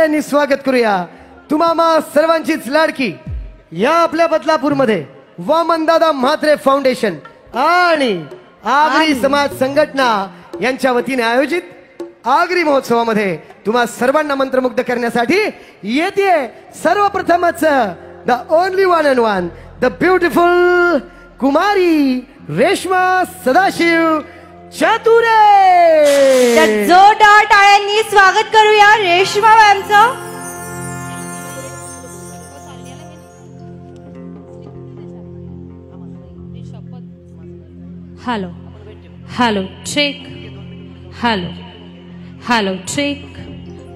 टाळ्यांनी स्वागत करूया तुम्हा सर्वांचीच लाडकी या आपल्या बदलापूरमध्ये वामनदादा म्हात्रे फाउंडेशन आणि आगरी समाज संघटना यांच्या वतीने आयोजित आगरी महोत्सवामध्ये तुम्हा सर्वांना मंत्रमुग्ध करण्यासाठी येते सर्वप्रथमच the only one and one the beautiful कुमारी रेश्मा सदाशिव चातुरे. जोरदार टाळ्यांनी स्वागत करूया रेश्मा मॅमचं. Hello hello check hello hello check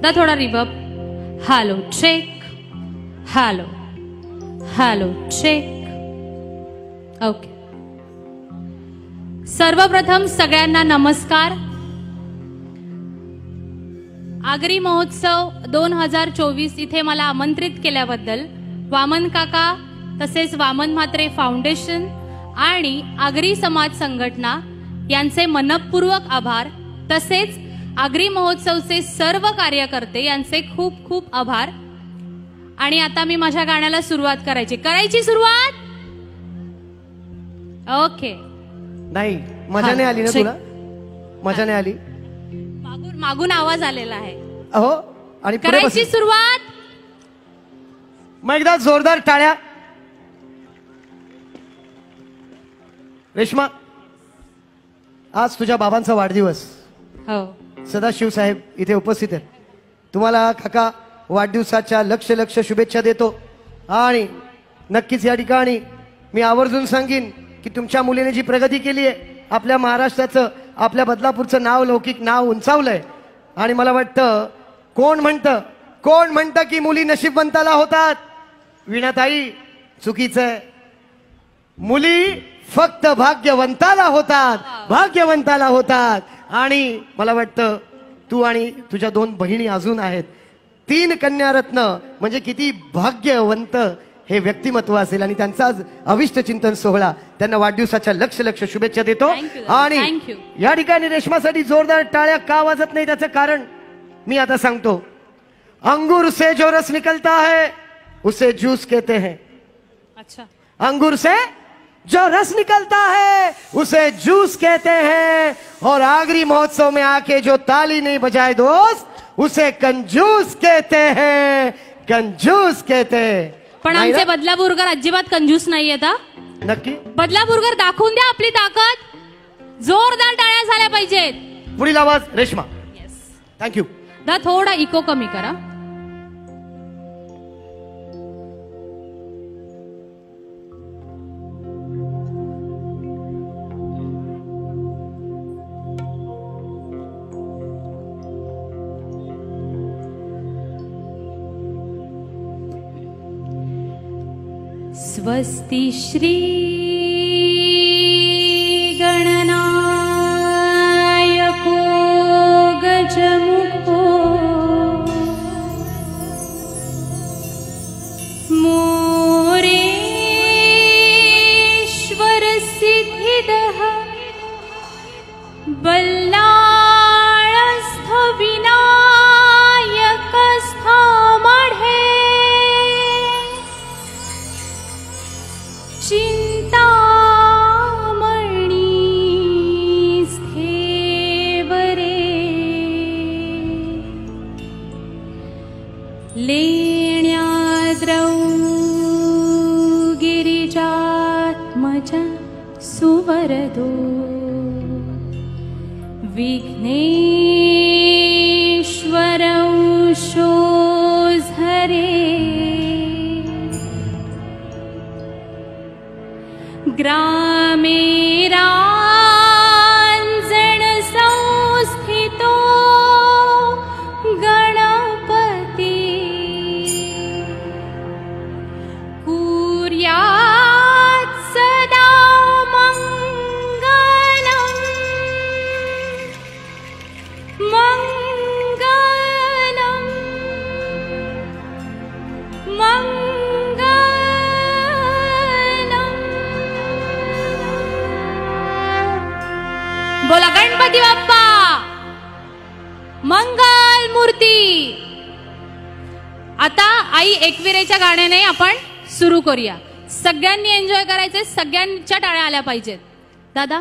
दा थोडा reverb. Hello check hello hello check. Okay. सर्वप्रथम सगळ्यांना नमस्कार. आगरी महोत्सव 2024 इथे मला आमंत्रित केल्याबद्दल वामन काका तसेच वामन म्हात्रे फाउंडेशन आणि आगरी समाज संघटना यांचे मनपूर्वक आभार. तसेच आगरी महोत्सवचे सर्व कार्यकर्ते यांचे खूप खूप आभार. आणि आता मी माझ्या गाण्याला सुरुवात करायची सुरुवात. ओके. नाही मजा नाही आली ना तुला? मजा नाही आली? मागून आवाज आलेला आहे. अहो आणि करायची सुरुवात. मग एकदा जोरदार टाळ्या. रेश्मा आज तुझ्या बाबांचा वाढदिवस. हो. सदाशिव साहेब इथे उपस्थित आहेत. तुम्हाला काका वाढदिवसाच्या लक्ष लक्ष शुभेच्छा देतो. आणि नक्कीच या ठिकाणी मी आवर्जून सांगेन की तुमच्या मुलीने जी प्रगती केली आहे आपल्या महाराष्ट्राचं आपल्या बदलापूरचं नाव लौकिक नाव उंचावलंय. आणि मला वाटतं कोण म्हणतं की मुली नशीबवंताला होतात. वीणाताई चुकीचं आहे. मुली फक्त भाग्यवंताला होतात. आणि मला वाटतं तू आणि तुझ्या 2 बहिणी अजून आहेत. 3 कन्यारत्न म्हणजे किती भाग्यवंत हे व्यक्तिमत्व असेल. आणि त्यांचा आज अविष्ट चिंतन सोहळा त्यांना वाढदिवसाच्या लक्ष लक्ष शुभेच्छा देतो. आणि या ठिकाणी रेश्मासाठी जोरदार टाळ्या का वाजत नाही त्याचं कारण मी आता सांगतो. अंगूर से जो रस निकलता है उसे जूस कहते हैं. अच्छा. अंगूर से जो रस निकलता है उसे जूस कहते हैं. और आगरी महोत्सव में आके जो ताली नहीं बजाए दोस्त उसे कंजूस कहते हैं. पण आमचे बदलापूरकर अजिबात कंजूस नाहीये. नक्की बदलापूरकर दाखवून द्या आपली ताकद. जोरदार टाळ्या झाल्या पाहिजेत. पुढील आवाज रेश्मा. थँक्यू. थोडा इको कमी करा. स्वस्ति श्री गणनायको गजमुखो मोरेश्वर सिद्धिदः बल्लाळस्थ विनायकस्थ मढे चिंतामणी स्थेवरे लेण्याद्रौ गिरिजात्मज सुवरदो विघ्नेश्वरौ शोझरे ग्रामे रांजण संस्थितो गणपती कुर्यात् सदा मंगलम् बोला गणपती बाप्पा मंगल मूर्ती. आता आई एकविरेच्या गाण्याने आपण सुरू करूया. सगळ्यांनी एन्जॉय करायचे, सगळ्यांच्या टाळ्या आल्या पाहिजेत. दादा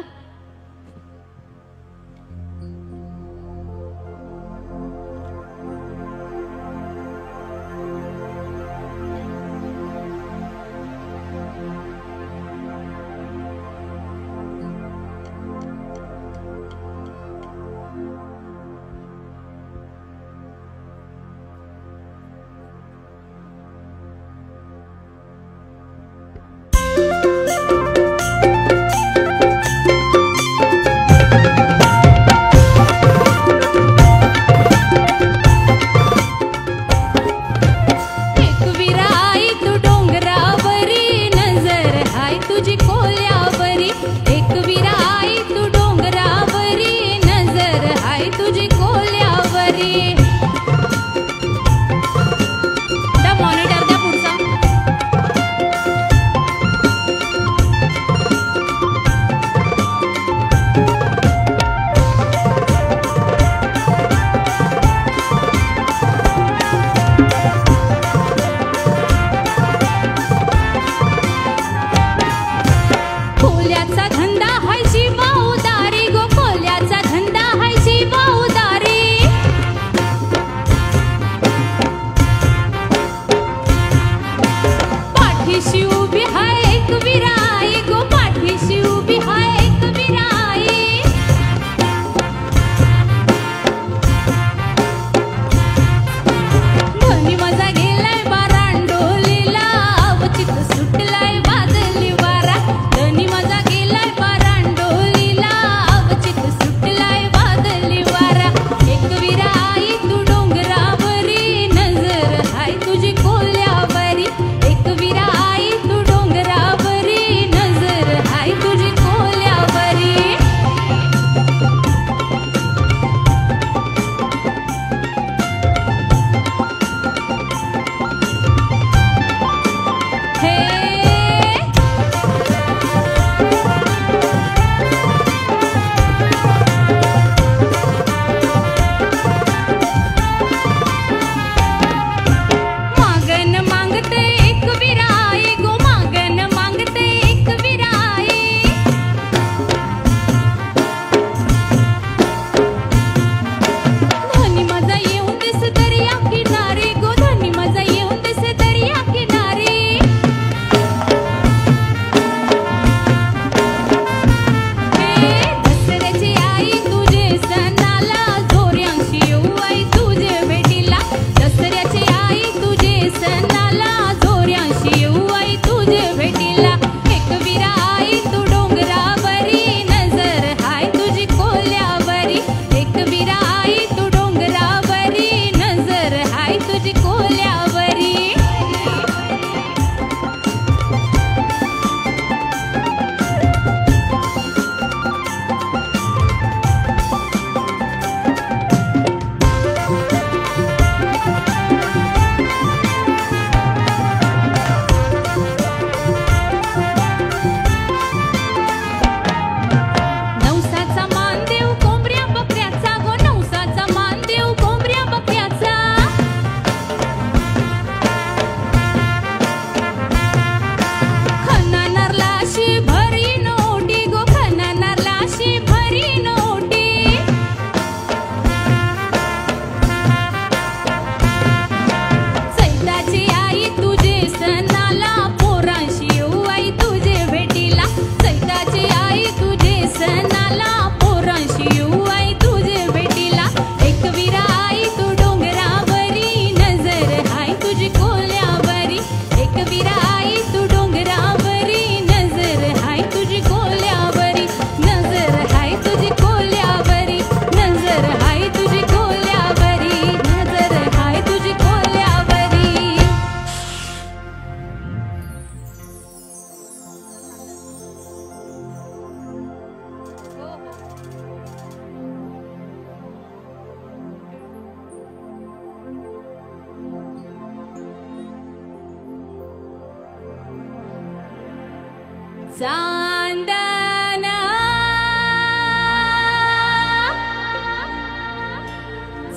चांदना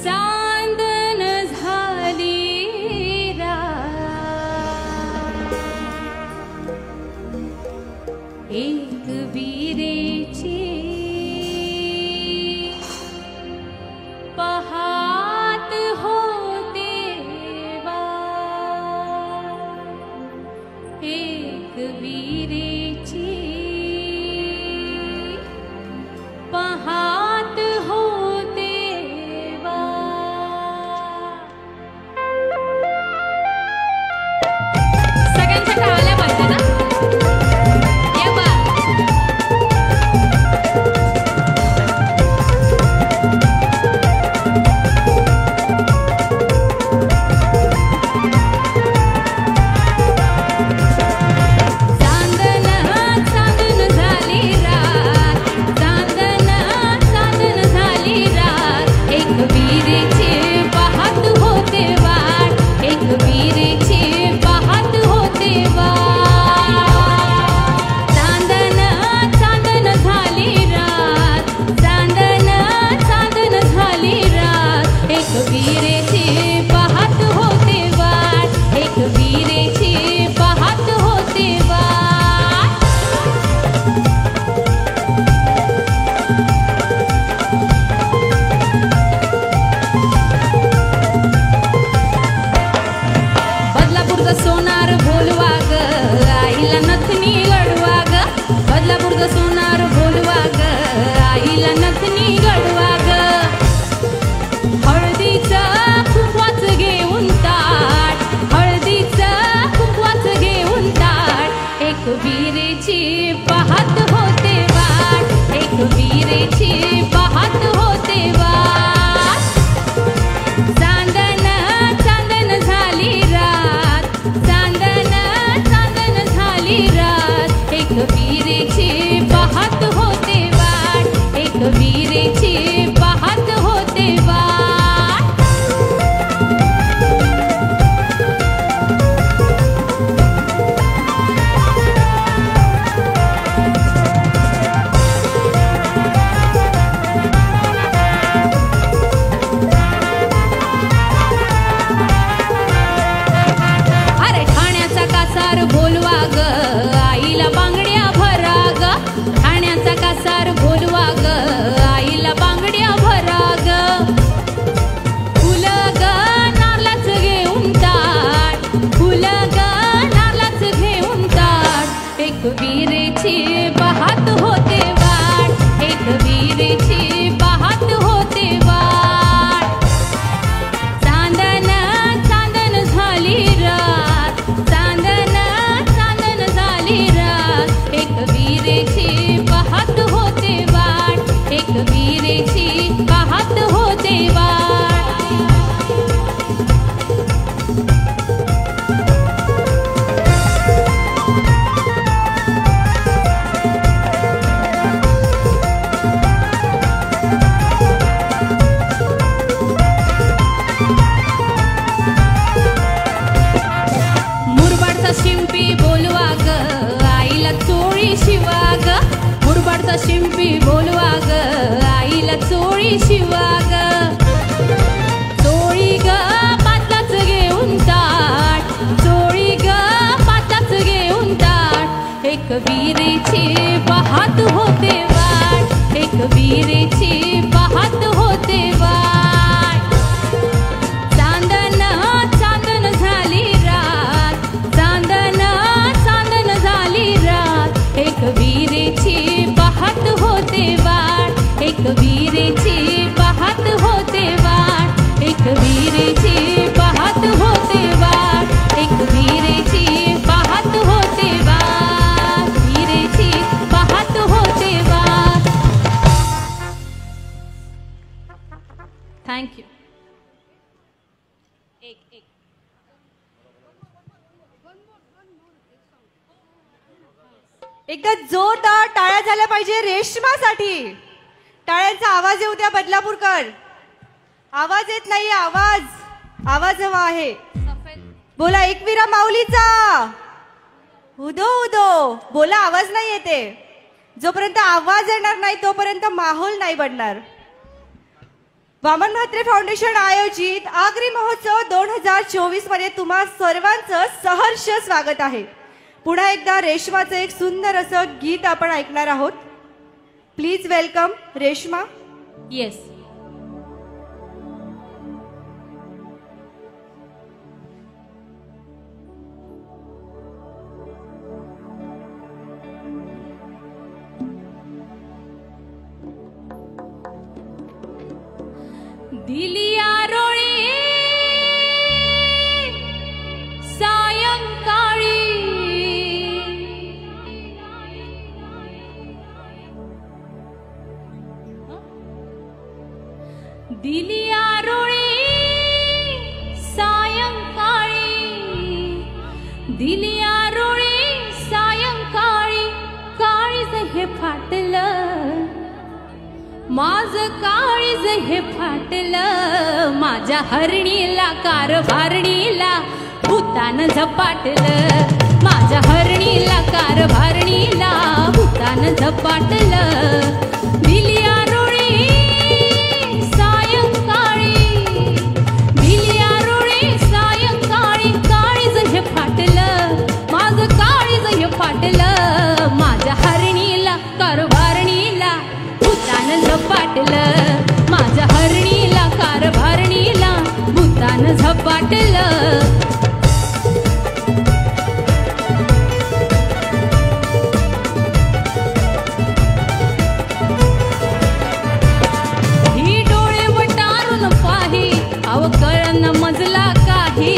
चांदन झाली वीरेची पाहत होते वाट. अरे ठाण्याचा कासार बोलवा ग आईला बांगड्या भरा ग. ठाण्याचा कासार बोलवा ग आईला बांगड्या भरा ग. फुल ग नारळाच घेऊन ताट, फुल ग नारळाच घेऊन ताट. एक वीरेची पाहत होते वाट, एक वीरेची पाहत होते वाट. चांदन चांदन झाली रात, चांदन चांदन झाली रात. एक वीरेची पाहत होते वाट, एक वीरेची पाहत होते वाट. मुरबाडचा शिंपी बोलवा ग आईला चोळी शिवा ग. मुरबाडचा शिंपी बोलवा ग आईला चोळी शिवा ग. चोळी ग पातलाच घेऊन ताट, चोळी ग पातलाच घेऊन ताट. एक वीरेची पाहत होते वाट, एक वीरेची पाहत होते वाट. चांदन चांदन झाली रात, चांदन चांदन झाली रात. एक वीरेची पाहत होते वाट, एक वीरेची पाहत होते वाट. एक वीरेची पाहत होते वाट, एक वीरेची पाहत होते वाट. वीरेची पाहत होते वाट. थँक्यू. एकदा जोरदार टाळ्या झाल्या पाहिजे रेशमासाठी. टाळ्यांचा आवाज येऊ द्या बदलापूरकर. आवाज येत नाही, आवाज आवाज हवा आहे. बोला एकवीरा माऊलीचा उदो उदो बोला, आवाज नाही येते. जोपर्यंत आवाज येणार नाही तोपर्यंत माहोल नाही बनणार. वामन म्हात्रे फाउंडेशन आयोजित आगरी महोत्सव 2024 मध्ये तुम्हा सर्वांचं सहर्ष स्वागत आहे. पुन्हा एकदा रेशमाचं एक सुंदर असं गीत आपण ऐकणार आहोत. Please welcome Reshma. येस. दिली आरोळी सायंकाळी, दिली आरोळी सायंकाळी, दिली आरोळी सायंकाळी. काळीज हे फाटलं माझं, काळीज हे फाटलं. माझ्या हरणीला कारभारणीला भूतान झपाटलं. माझ्या हरणीला कारभारणीला भूतान झपाटलं. दिली आरोळी सायंकाळी, दिली आरोळी सायंकाळी. काळीज हे फाटलं माझं, काळीज हे फाटलं. माझ्या हरणीला कारभारणीला भूतान झपाटलं. माझ्या हरणीला कारभारणीला भूतान झपाटलं. ही डोळे वटारून पाही अव कळन मजला काही.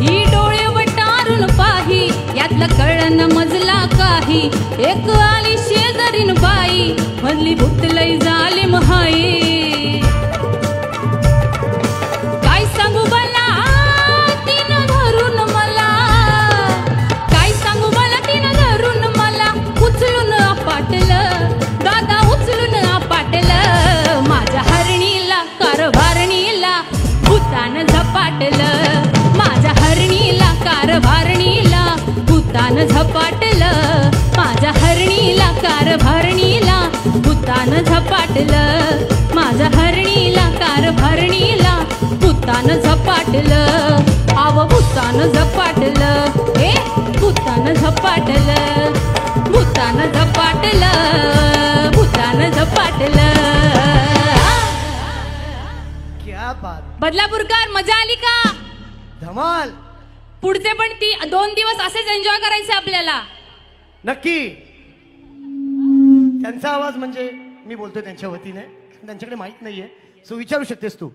ही डोळे वटारून पाही यातलं कळन मजला काही. एक आली शेजारीन बाई म्हणली भूतलई जालिम हाई. काय सांगू मला तिनं धरून मला, काय सांगू मला तिनं धरून मला उचलून पाटलं. कार भरणीला भूतान झपाटलं, माझ्या हरणीला कार भरणीला भूतान झपाटलं, आव भूतान झपाटलं, हे भूतान झपाटलं, भूतान झपाटलं, भूतान झपाटलं. क्या बात. बदलापूरकर मजा आली का? धमाल. पुढचे पण 2 दिवस असेच एन्जॉय करायचे आपल्याला. नक्की. त्यांचा आवाज म्हणजे मी बोलतोय त्यांच्या वतीने, त्यांच्याकडे माहित नाहीये, सो विचारू शकतेस तू.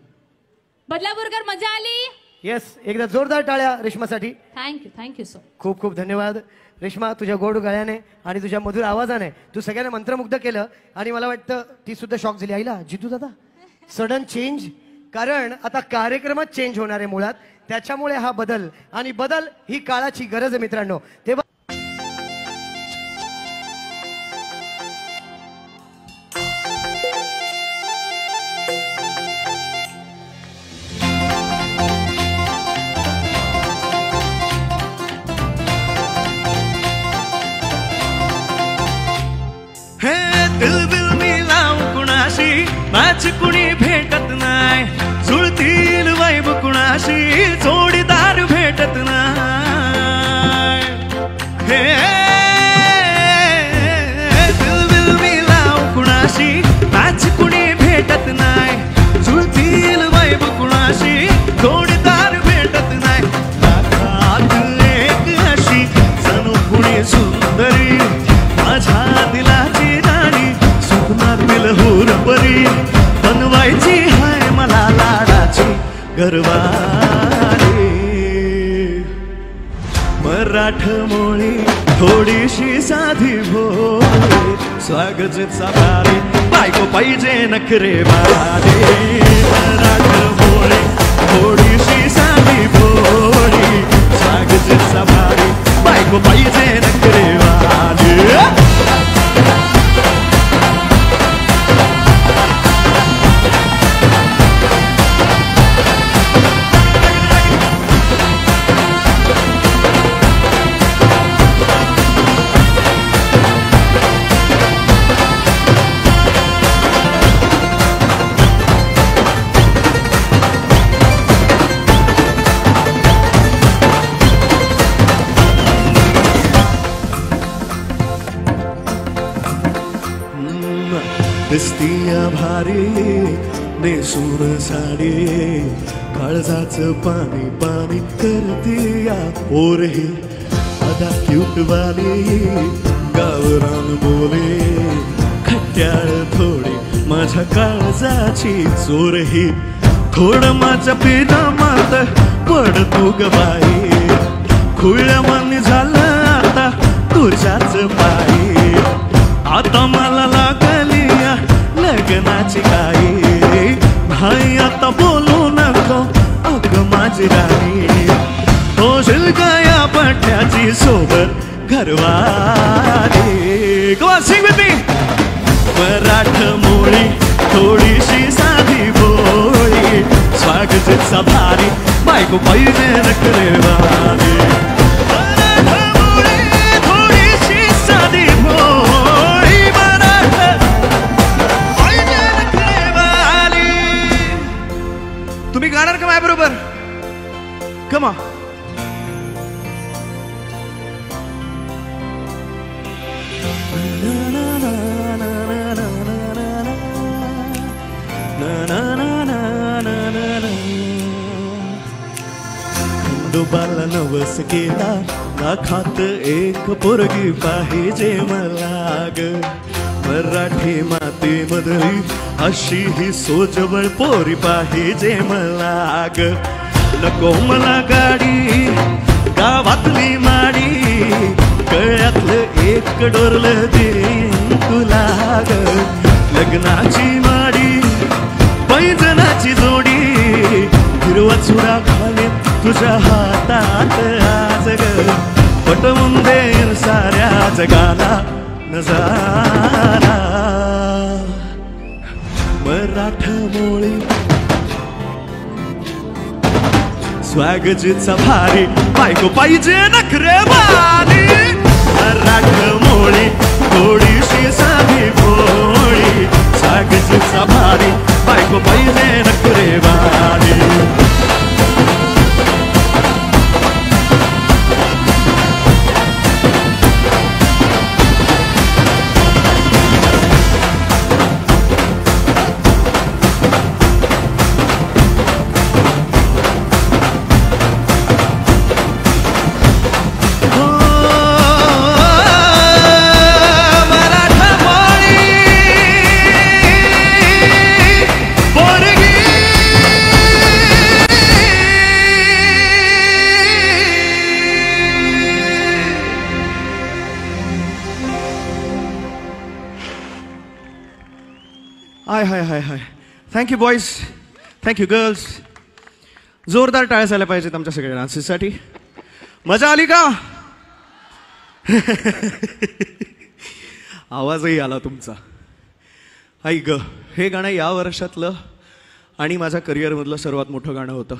बदलापूरकर मजा आली? येस. एकदा जोरदार टाळ्या रेश्मासाठी. Thank you so. खूप खूप धन्यवाद रेश्मा. तुझ्या गोड गळ्याने आणि तुझ्या मधुर आवाजाने तू सगळ्यांना मंत्रमुग्ध केलं आणि मला वाटतं ती सुद्धा शॉक झाली. आईला जितू दादा सडन चेंज, कारण आता कार्यक्रमच चेंज होणार आहे मुळात, त्याच्यामुळे हा बदल, आणि बदल ही काळाची गरज आहे मित्रांनो. तेव्हा दिल मी लाव कुणाशी, मॅच कुणी भेटत नाही, जुळतील वाईब कुणाशी, जोडीदार भेटत नाही. हे दिल मी लाव कुणाशी, मॅच कुणी भेटत नाही, जुळतील वाईब कुणाशी, जोडीदार भेटत नाही. लाखात एक अशी जणू कुणी सुंदरी, माझ्या दिलाची राणी, स्वप्नातील हुरपरी, बनवायची हाय मला लाडाची घरवाली. मराठमोळी थोडीशी साधी भोळी, स्वागताचा भारी बायको पाहिजे नखरेवाली. मराठमोळी थोडीशी साधी भोळी, स्वागताचा भारी बायको पाहिजे नखरेवाली. दिसतीया भारी नेसून साडी, काळजाचं पाणी पाणी करतीया पोरही, अदा क्यूटवाली गावरान बोले, खट्याळ थोडी माझ्या काळजाची चोरही, थोडं माझ्या पिनामात पड तू ग बाई, खुळ्या मन झालं आता तुझ्याच पायी. आता मला लागली लग्नाची काही, भाई आता बोलू नको अग माझी राणी, होशील या पठ्याची सोबत घरवाली. Go on, sing with me. मराठमोळी थोडीशी साधी भोळी, स्वागताचा भारी बायको पाहिजे नखरेवाली. मराठमोळी थोडीशी साधी भोळी, तुम्ही गाणार का माझ्याबरोबर? कमा खंडोबाला नवस केला, लाखात एक पोरगी पाहिजे मला ग, मराठी माती मधली अशी ही सोजवळ पोरी पाहिजे मला ग. नको मला गाडी गावातली माडी, गळ्यातलं एक डोरलं देईन तुला ग. लग्नाची माडी पैजनाची जोडी, हिरवा चुरा घालीन तुझ्या हातात आज ग, पटवून देईन साऱ्या जगाला नजारा. मराठमोळी स्वागताचा भारी बायको पाहिजे नखरेवाली. मराठमोळी थोडीशी hi hi hi hi. Thank you boys, thank you girls. जोरदार टाळ्या झाल्या पाहिजेत आमच्या सगळ्या डान्सेससाठी. मजा आली का? आवाजही आला तुमचा. ऐक ग, हे गाणं या वर्षातलं आणि माझ्या करिअरमधलं सर्वात मोठं गाणं होतं.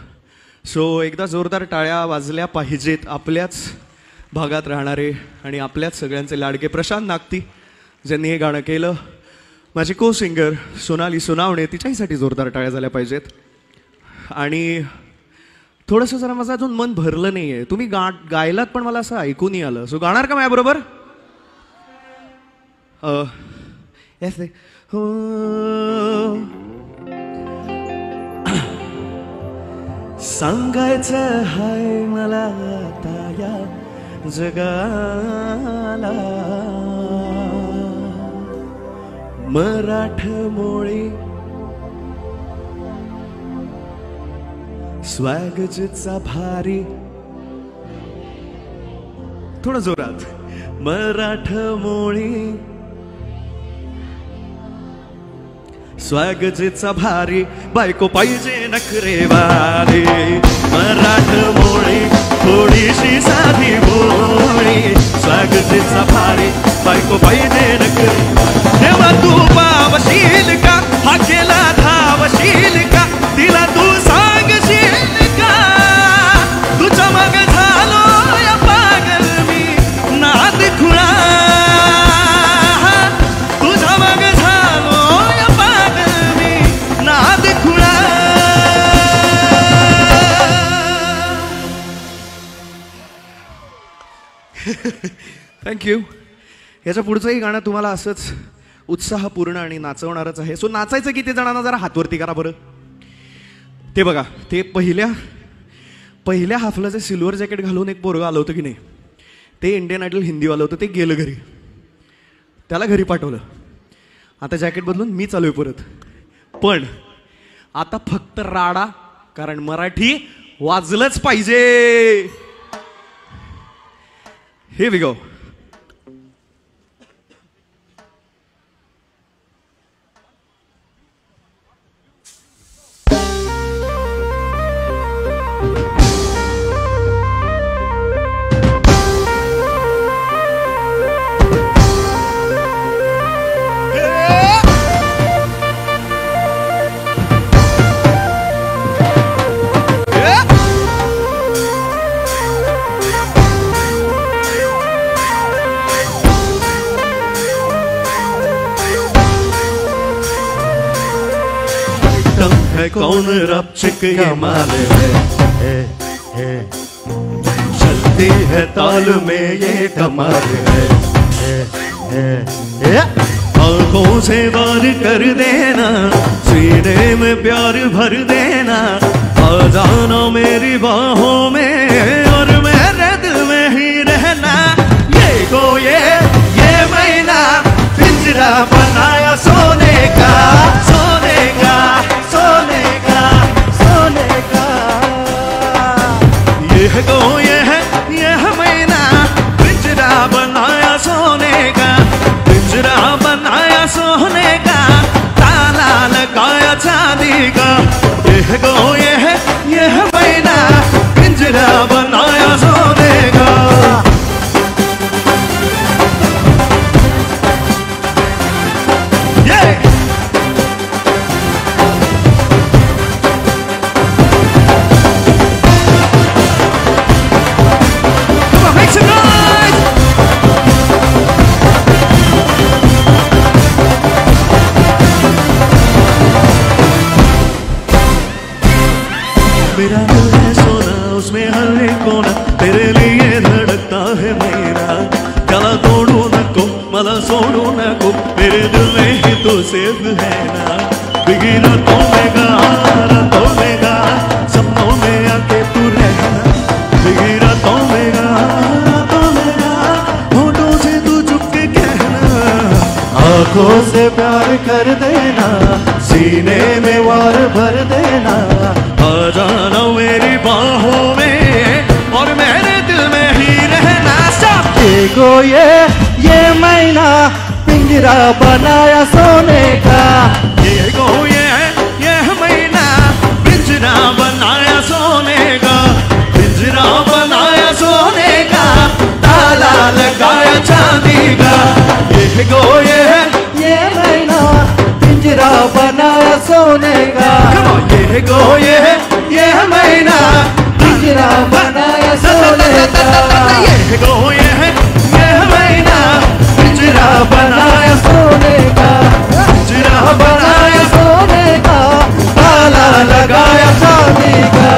सो एकदा जोरदार टाळ्या वाजल्या पाहिजेत आपल्याच भागात राहणारे आणि आपल्याच सगळ्यांचे लाडके प्रशांत नागती, ज्यांनी हे गाणं केलं. माझी को सिंगर सोनाली सोनावणे, तिच्याहीसाठी जोरदार टाळ्या झाल्या पाहिजेत. आणि थोडंसं जरा माझं अजून मन भरलं नाही आहे. तुम्ही गायलात पण मला असं ऐकूनही आलं. सो गाणार का माझ्याबरोबर? येस. हो सांगायचं हाय मला आता या जगाला, मराठमोळी स्वॅगचा भारी. थोडं जोरात. मराठमोळी स्वॅगचा भारी, बायको पाहिजे नखरेवारी. मराठमोळी थोडीशी साधी भोळी, स्वॅगचा भारी, बायको पाहिजे नखरे. तेव्हा तू पावशील का? हा केला धावशील का? तिला तू सांगशील का? तुझ्या मग झालो या पागल मी नाद खुळा. तुझ्या मग झालो या पागल मी नाद खुळा. थँक्यू. याच्या पुढचंही गाणं तुम्हाला असंच उत्साहपूर्ण आणि नाचवणारच आहे. सो नाचायचं किती जणांना जरा हातवरती करा बरं. ते बघा, ते पहिल्या हाफला जे सिल्वर जॅकेट घालून एक पोरगं आलं होतं की नाही, ते इंडियन आयडल हिंदीवालं होतं. ते गेलं घरी, त्याला घरी पाठवलं. आता जॅकेट बदलून मी चालू आहे परत. पण आता फक्त राडा, कारण मराठी वाजलंच पाहिजे. हे वी गो. कौन रब चिक ये माल है, चलती है ताल में ये कमाल है. आंखों से वार कर देना, सीने में प्यार भर देना, आ जाना मेरी बाहों में और मेरे दिल में ही रहना. ये महीना पिंजरा बनाया सोने का, सोने का, सोने का, सोने का. ये महीना पिंजरा बनाया सोने का, पिंजरा बनाया सोने का, ताला लगाया चांदी का. ये महीना पिंजरा बनाया सोने का. मेरा दिल है सोना, उसमें हर एक कोना तेरे लिए धड़कता है मेरा. त्याला तोडू नको, मला सोडू नको, मेरे दिल में ही तो सेफ है ना. बिगी रातों में गा, सपनों में आके तू रहना. बिगी रातों में गा, होठों से तू चुप के कहना. आंखों से प्यार कर देना, सीने में वार भर देना. आ जाना मेरी बाहों में और मेरे दिल में ही रहना. देखो ये महीना पिंजरा बनाया सोने का. ये का ये गो ये महीना पिंजरा बनाया सोने का, ये गो ये महीना पिंजरा बनाया सोने का, ये गो ये महीना पिंजरा बनाया सोने का, पिंजरा बनाया सोने का, ताला लगाया चांदी का।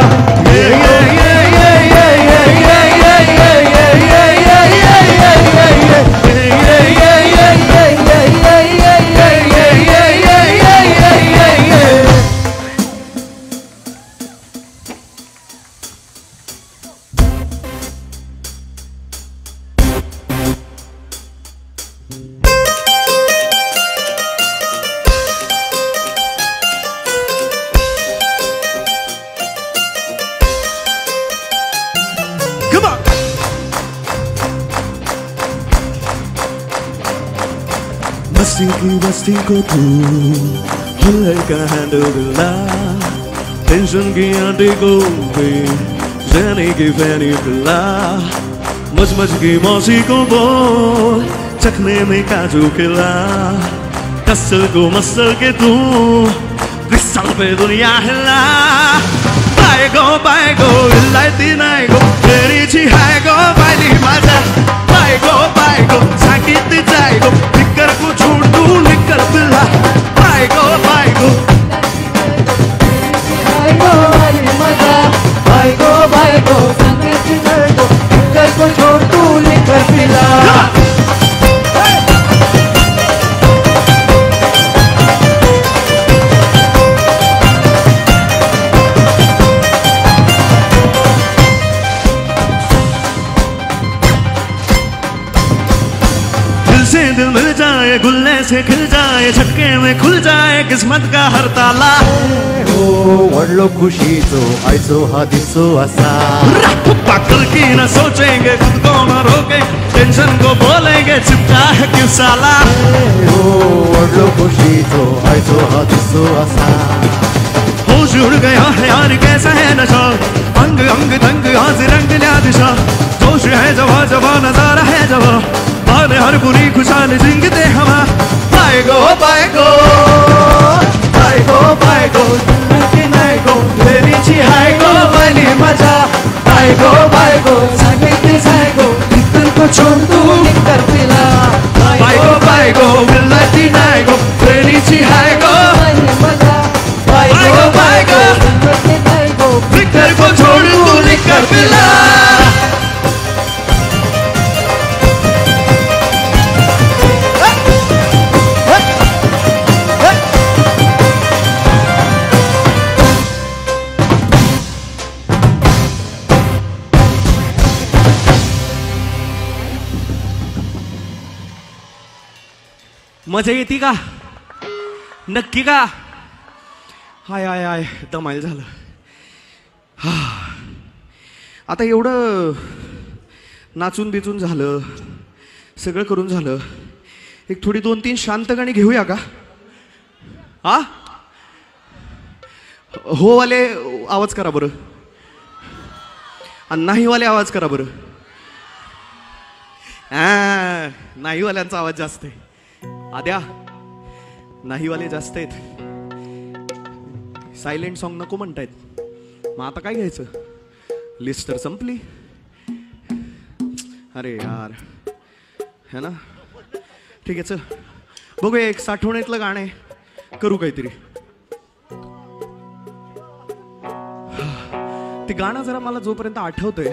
बस्ती को तू का handle टेंशन की आंटी को भी जाने की फैनी पिला मच की मौसी को बोल चखने में काजू खिला कसल को मसल के तू क्रिस्टल पे दुनिया हिला बाय गो इलायती नाही गो तेरीची हाय गो बायली माझा बाय गो सांगितली जाय गो निकर को छोटू निकर पिला बाय गो भाई गो संगीत को छोड़ तू लिखकर पिला। दिल मिल जाए गुल्ले से खिल जाए झटके में खुल जाए किस्मत का हर ताला वडलो खुशीचो आयचो हा दिसो असा पाकल की न सोचेंगे खुद को न रोके टेंशन को बोलेंगे चिपका है क्यों साला वडलो खुशीचो आयचो हा दिसो असा होश उड़ गया है यार कैसा है नशा अंग अंग तंग आज रंग ल्या दिशा जोश है जवा नजारा है जवा आने हर बुरी खुशहाली जिंगते हवा बाय गो नाही गो तेरीची हाय गो वाली मजा बाय गो सांगितली जाय गो निकर को छोड़ तू निकर पिला बाय गो विलायती नाही गो तेरीची हाय गो वाली मजा बाय गो सांगितली जाय गो निकर को छोड़ तू निकर पिला मजा येते का नक्की का हाय दमाईल झालं हा आता एवढं नाचून बिचून झालं सगळं करून झालं एक थोडी 2-3 शांत गाणी घेऊया का हा हो वाले आवाज करा बरं आणि नाही वाले आवाज करा बरं नाही वाल्यांचा आवाज जास्त आहे आद्या नाहीवाले जास्त आहेत सायलेंट सॉन्ग नको म्हणतायत मग आता काय घ्यायचं लिस्ट तर संपली अरे यार है ना ठीक आहे चल बघूया एक साठवणीतलं गाणं आहे करू काहीतरी ते गाणं जरा मला जोपर्यंत आठवतंय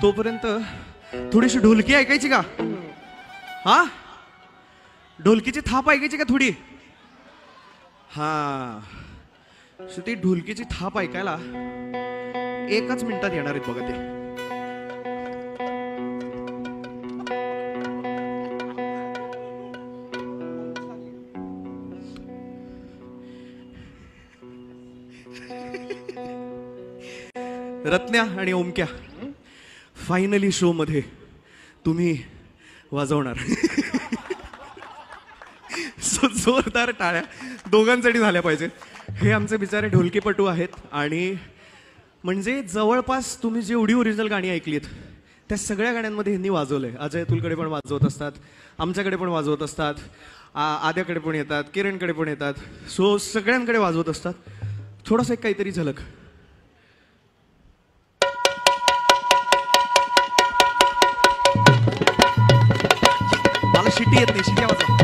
तोपर्यंत थोडीशी ढोलकी ऐकायची का हा ढोलकीची थाप ऐकायची का थोडी हा ती ढोलकीची थाप ऐकायला 1 मिनिटात येणार आहेत बघा ते रत्न्या आणि ओमक्या फायनली शो मध्ये तुम्ही वाजवणार जोरदार टाळ्या दोघांसाठी झाल्या पाहिजे हे आमचे बिचारे ढोलकीपटू आहेत आणि म्हणजे जवळपास तुम्ही जेवढी ओरिजिनल गाणी ऐकलीत त्या सगळ्या गाण्यांमध्ये ह्यांनी वाजवलंय. अजय अतुलकडे पण वाजवत असतात, आमच्याकडे पण वाजवत असतात, आद्याकडे पण येतात, किरणकडे पण येतात. सो सगळ्यांकडे वाजवत असतात. थोडंसं एक काहीतरी झलक. मला शिटी येत नाही, शिट्या वाजवा.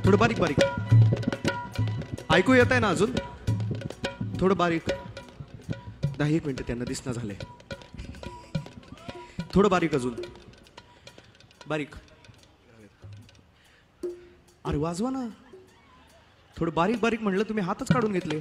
थोडं बारीक ऐकू येत आहे ना अजून? थोडं बारीक. 10-1 मिनिटं त्यांना दिसणं झालंय. थोडं बारीक, अजून बारीक. अरे वाजवा ना. थोडं बारीक म्हणलं, तुम्ही हातच काढून घेतले.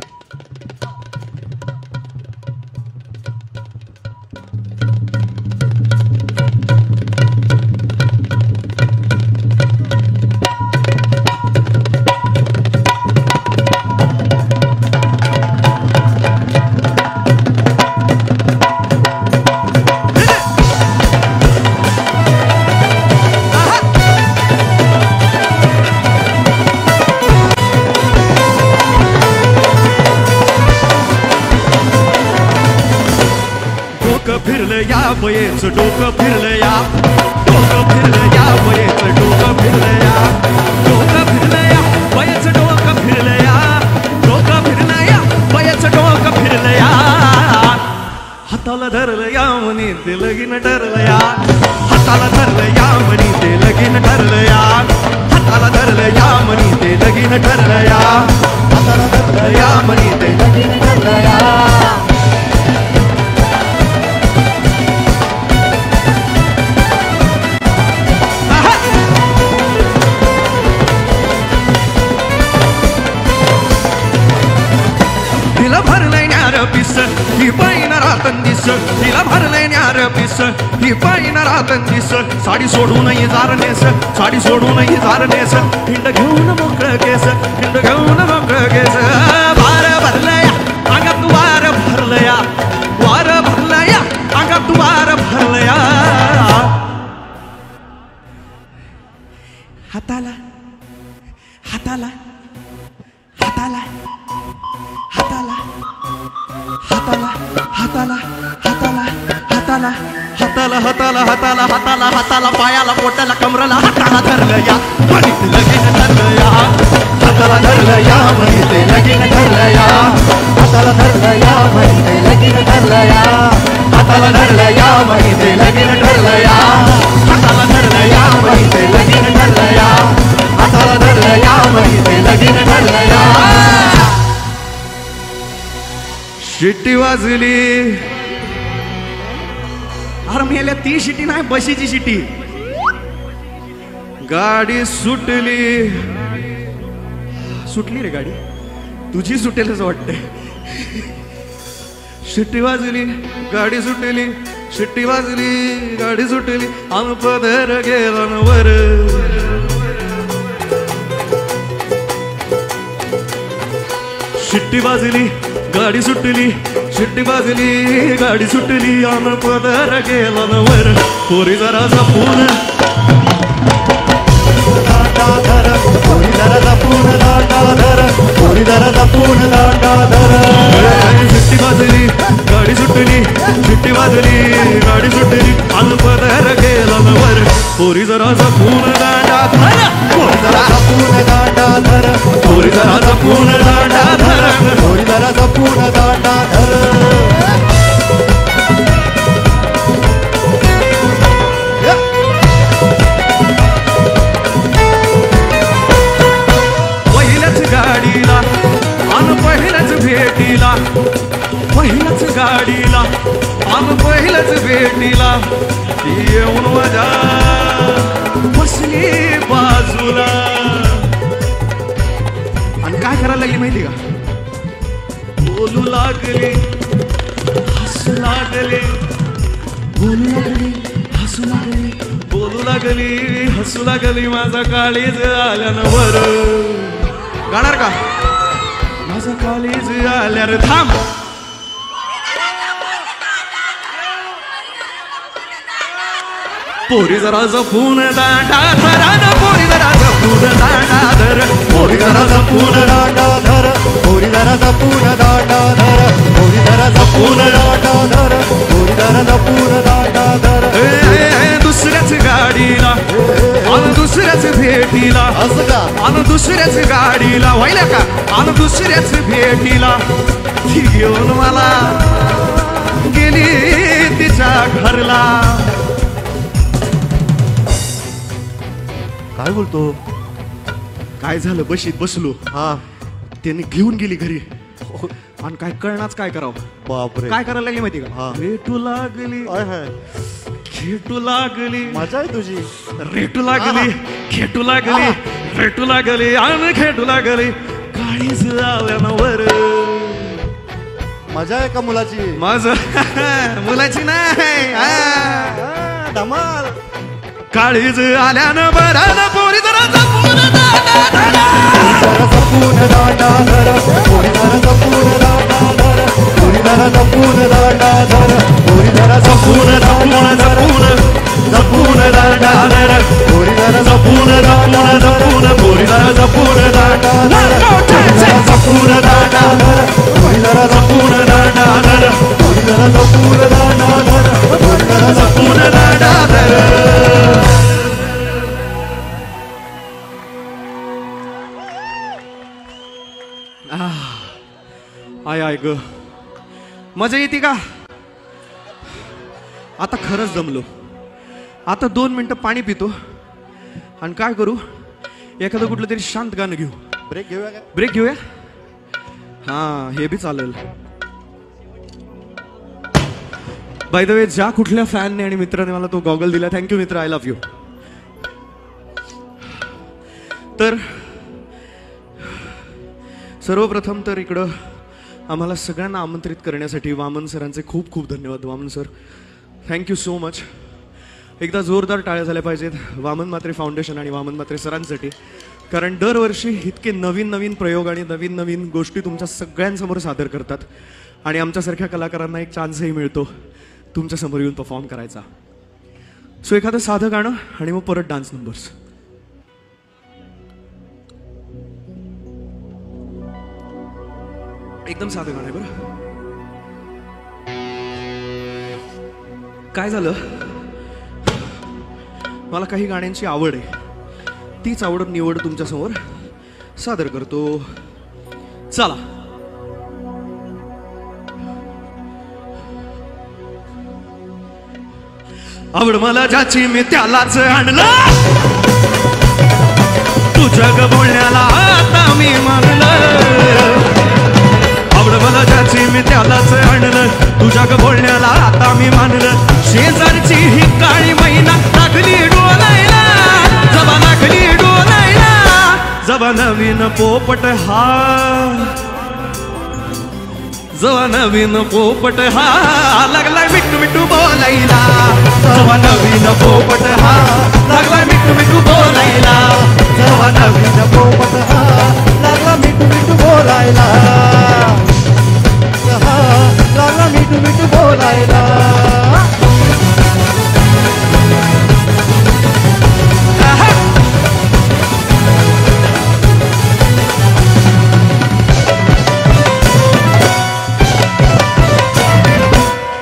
बयेचं डोकं फिरलं या, डोकं फिरलं या, बयेचं डोकं फिरलं या, डोकं फिरलं या, बयेचं डोकं फिरलं या, डोकं फिरलं या, बयेचं डोकं फिरलं या. हाताला धरलं या म्हणी ते लगीन ठरलं या, हाताला धरलं या म्हणी ते लगीन ठरलं या, हाताला धरलं या म्हणी ते लगीन ठरलं या, हाताला धरलं या म्हणी ते लगीन ठरलं या. ही पायीन रातन दिस, तिला भरलंय न्यार पिस, ही पायीन रातन दिस. साडी सोडूनही जारनेस, साडी सोडूनही जारनेस, हिंड घेऊन मोकळं केस, हिंड घेऊन मोकळं केस. वार भरलया अंगात वार भरलया, वार भरलया अंगात वार भरलया. हाताला हाताला हाताला हाताला हाताला हाताला हाताला हाताला हाताला हाताला हाताला हाताला हाताला पायाला पोटाला कमराला हाताला धरलं या म्हणी ते लगीन ठरलं या, हाताला धरलं या म्हणी ते लगीन ठरलं या, हाताला धरलं या म्हणी ते लगीन ठरलं या, हाताला धरलं या म्हणी ते लगीन ठरलं या, हाताला धरलं या म्हणी ते लगीन ठरलं या, हाताला धरलं या म्हणी ते लगीन ठरलं या. शिट्टी वाजली. अरे मेल्या ती शिट्टी नाही, बशीची शिट्टी. गाडी सुटली, सुटली रे गाडी, तुझी सुटेलच वाटते. शिट्टी वाजली, गाडी सुटली, शिट्टी वाजली, गाडी सुटली, आम पदर गेला वर. शिट्टी वाजली, गाडी सुटली, शिट्टी वाजली, गाडी सुटली, आन पदर गेला वर. पोरी जरा जपून दांडा धर, पोरी जरा जपून दांडा धर, पोरी जरा जपून दांडा धर. शिट्टी वाजली, गाडी सुटली, शिट्टी वाजली, गाडी सुटली, आन पदर गेला वर. पोरी जरा जपून दांडा धर, पोरी जरा जपून दांडा धर, पोरी जरा जपून दांडा धर, पोरी जरा जपून दांडा धर. भेटीला पहिल्याच गाडीला आम पहिल्याच भेटीला येऊन माझ्या बसली बाजूला. आणि काय करायला लागली माहिती का? बोलू लागले हसू लागले बोलू लागले हसू लागले बोलू लागली हसू लागली माझा काळीज आल्यानं वर. गाणार का? माझा काळीज आल्यावर थांब. पोरी जरा जपून दांडा धरा न पोरी जरा जपून दांडा धर पोरी जरा जपून दांडा धर पोरी जरा जपून दांडा धर पोरी जरा जपून दांडा धर पोरी जरा जपून दांडा धर. दुसऱ्याच गाडीला आणि दुसऱ्याच भेटीला असं का? आणि दुसऱ्याच गाडीला व्हायला का? आणि दुसऱ्याच भेटीला ती घेऊन मला गेली तिच्या घरला. काय बोलतो? काय झालं? बशीत बसलो. हा त्यांनी घेऊन गेली घरी आणि काय कळणाच काय करावं. बापरे काय करायला लागली माहिती का? हा. रेटू लागली हाय हाय खेटू लागली मजा आहे तुझी. रेटू लागली खेटू लागली रेटू लागली आणि खेटू लागली काळीज आल्यानं वर. मजा आहे का मुलाची? माझ मुलाची नाही धमाल. काळीज आल्यानं बरं पोरी जरा जपून दांडा धर जरा जपून दांडा धर पोरी जरा जपून दांडा धर पोरी जरा जपून दांडा धर पोरी जरा जपून दांडा धर जपून दांडा धर पोरी जरा जपून दांडा धर पोरी जरा जपून दांडा जपून दांडा धर पोरी जरा जपून दांडा धर पोरी जरा जपून दांडा धर पोरी जरा जपून दांडा धर. आय आय ग मजा येते का? आता खरंच जमलो. आता 2 मिनिटं पाणी पितो आणि काय करू? एखादं कुठलं तरी शांत गाणं घेऊ. ब्रेक घेऊया का? ब्रेक घेऊया. हा हे बी चालेल. बाय द वे ज्या कुठल्या फॅनने आणि मित्राने मला तो गॉगल दिला थँक्यू मित्र. I love you. तर सर्वप्रथम तर इकडं आम्हाला सगळ्यांना आमंत्रित करण्यासाठी वामन सरांचे खूप खूप धन्यवाद. Waman sir thank you so much. एकदा जोरदार टाळ्या झाल्या पाहिजेत वामन म्हात्रे फाउंडेशन आणि वामन म्हात्रे सरांसाठी. कारण दरवर्षी इतके नवीन नवीन प्रयोग आणि नवीन नवीन गोष्टी तुमच्या सगळ्यांसमोर सादर करतात आणि आमच्यासारख्या कलाकारांना एक चान्सही मिळतो तुमच्यासमोर येऊन परफॉर्म करायचा. सो एखादं साधं गाणं आणि मग परत डान्स नंबर्स. एकदम साधं गाणं आहे बरं. काय झालं? मला काही गाण्यांची आवड आहे. तीच आवड निवड तुमच्यासमोर सादर करतो. चला. आवड मला ज्याची मी त्यालाच आणलं. तू जग बोलण्याला आता मी मानलं. आवड मला ज्याची मी त्यालाच आणलं. तू जग बोलण्याला आता मी मानलं. शेजारची ही काळी मैना लागली डोलायला. जबा लागली डोलायला. जबा नवीन पोपट हा जवा नवीन पोपट हा लागलाय मिठू मिठू बोलायला. जवा नवीन पोपट हा लागलाय मिठू मिठू बोलायला. जवा नवीन पोपट हा लागला मिठू मिठू बोलायला. लागला मिठू मिठू बोलायला.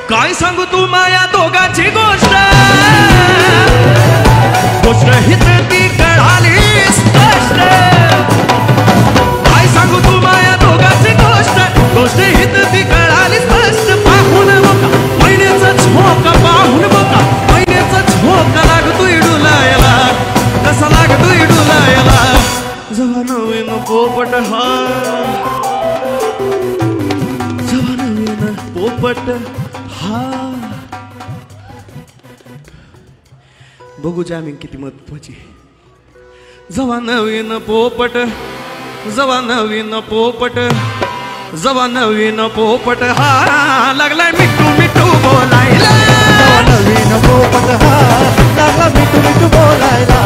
काय सांगू तू माया दोघांची गोष्ट. गोष्ट हित ती कळाली स्पष्ट. काय सांगू तू माया दोघांची गोष्ट. गोष्ट हित ती कळाली स्पष्ट. पाहून बघा महिन्याचा झोका. पाहून बघा महिन्याचा झोका. लागतोय डुलायला. कसा लागतोय डुलायला. जवा नवीन पोपट हा पोपट हा बघू जामीन किती महत्वाची. जवा नवीन पोपट जवा नवीन पोपट जवा नवीन पोपट हा लागलाय मिठू मिठू बोलायला. नवीन पोपट हा लागला मिठू मिठू बोलायला.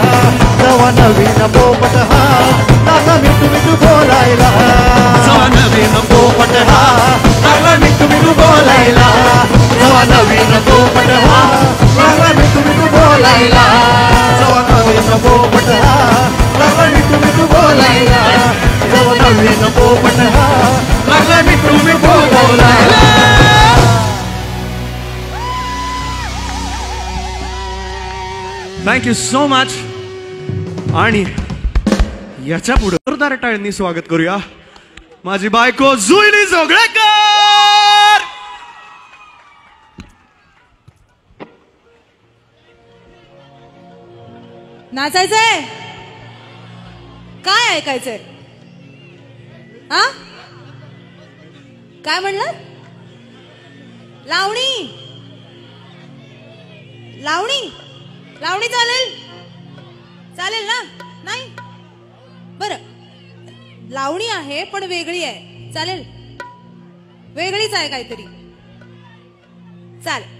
जवा नवीन पोपट हा लागला मिठू मिठू बोलायला. जवा नवीन पोपट हा लागला मिठू मिठू बोलायला. जवा नवीन पोपट हा लागला मिठू मिठू बोलायला. जवा नवीन पोपट हा लागला मिठू मिठू बोलायला. जवा नवीन पोपट हा लागला मिठू मिठू बोलायला. Thank you so much. आणि याच्या पुढे जोरदार टाळ्यांनी स्वागत करूया माझी बायको जुईली जोगळेकर. नाचायचंय काय ऐकायचंय हा काय म्हणलं लावणी लावणी लावणी चालेल चालेल ना नाही बरं लावणी आहे पण वेगळी आहे चालेल वेगळीच आहे काहीतरी चालेल.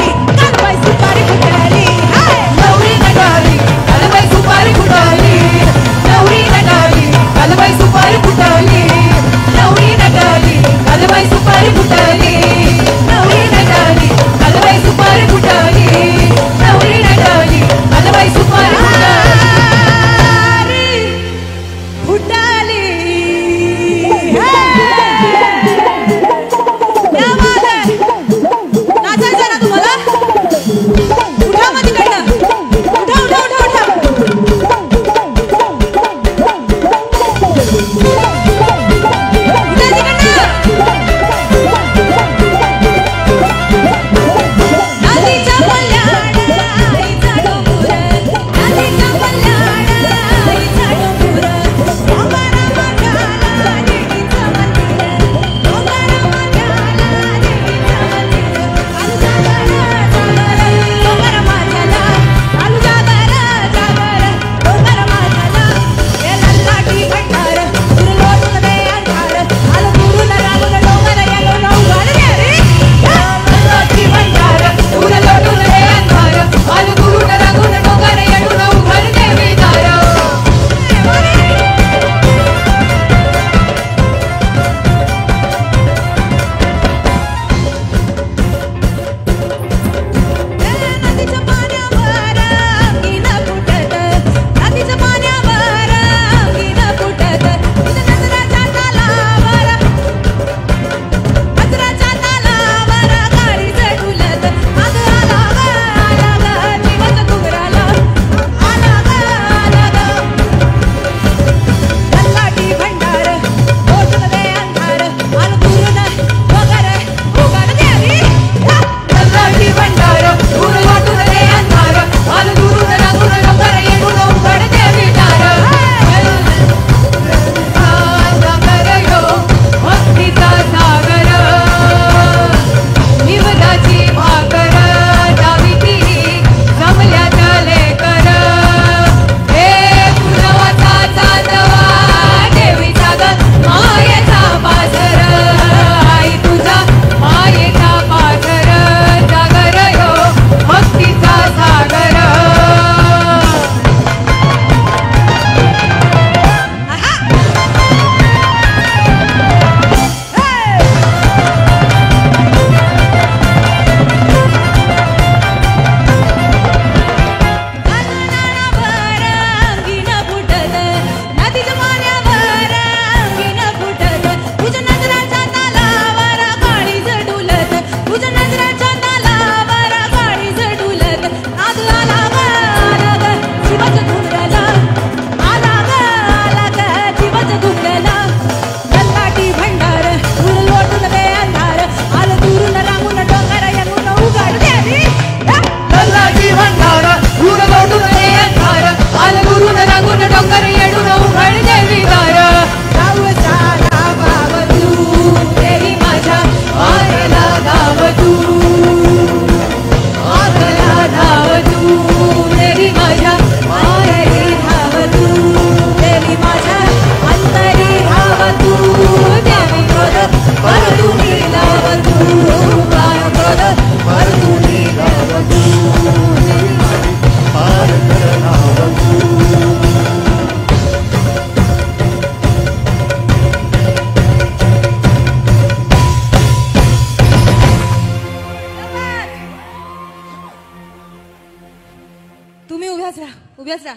तुम्ही उभ्याच राहा.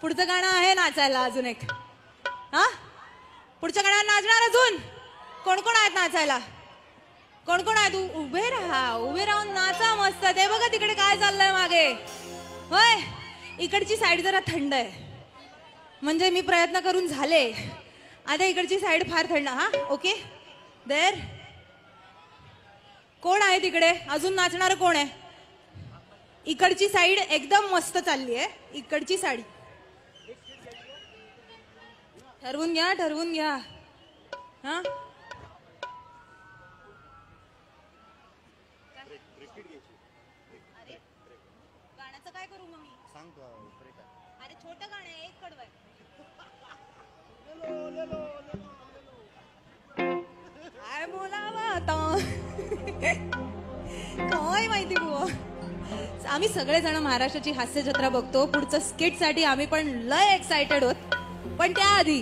पुढचं गाणं आहे नाचायला अजून एक. हा पुढच्या गाण्यावर नाचणार अजून कोण कोण आहेत नाचायला? कोण कोण आहेत? उभे राहून नाचा मस्त. ते बघा तिकडे काय चाललंय मागे. होय इकडची साईड जरा थंड आहे म्हणजे मी प्रयत्न करून झाले. आता इकडची साईड फार थंड. हा ओके देर कोण आहे तिकडे अजून नाचणार कोण आहे? इकडची साईड एकदम मस्त चालली आहे. इकडची साडी ठरवून घ्या. हा गाण्याचं काय करू मग मी? अरे छोटं गाणं आहे, एक कडवं आहे. काय बोलावं आता काय माहिती बुवा. आम्ही सगळेजण महाराष्ट्राची हास्य जत्रा बघतो. पुढचं स्किट साठी आम्ही पण लय एक्साइटेड होत. पण त्याआधी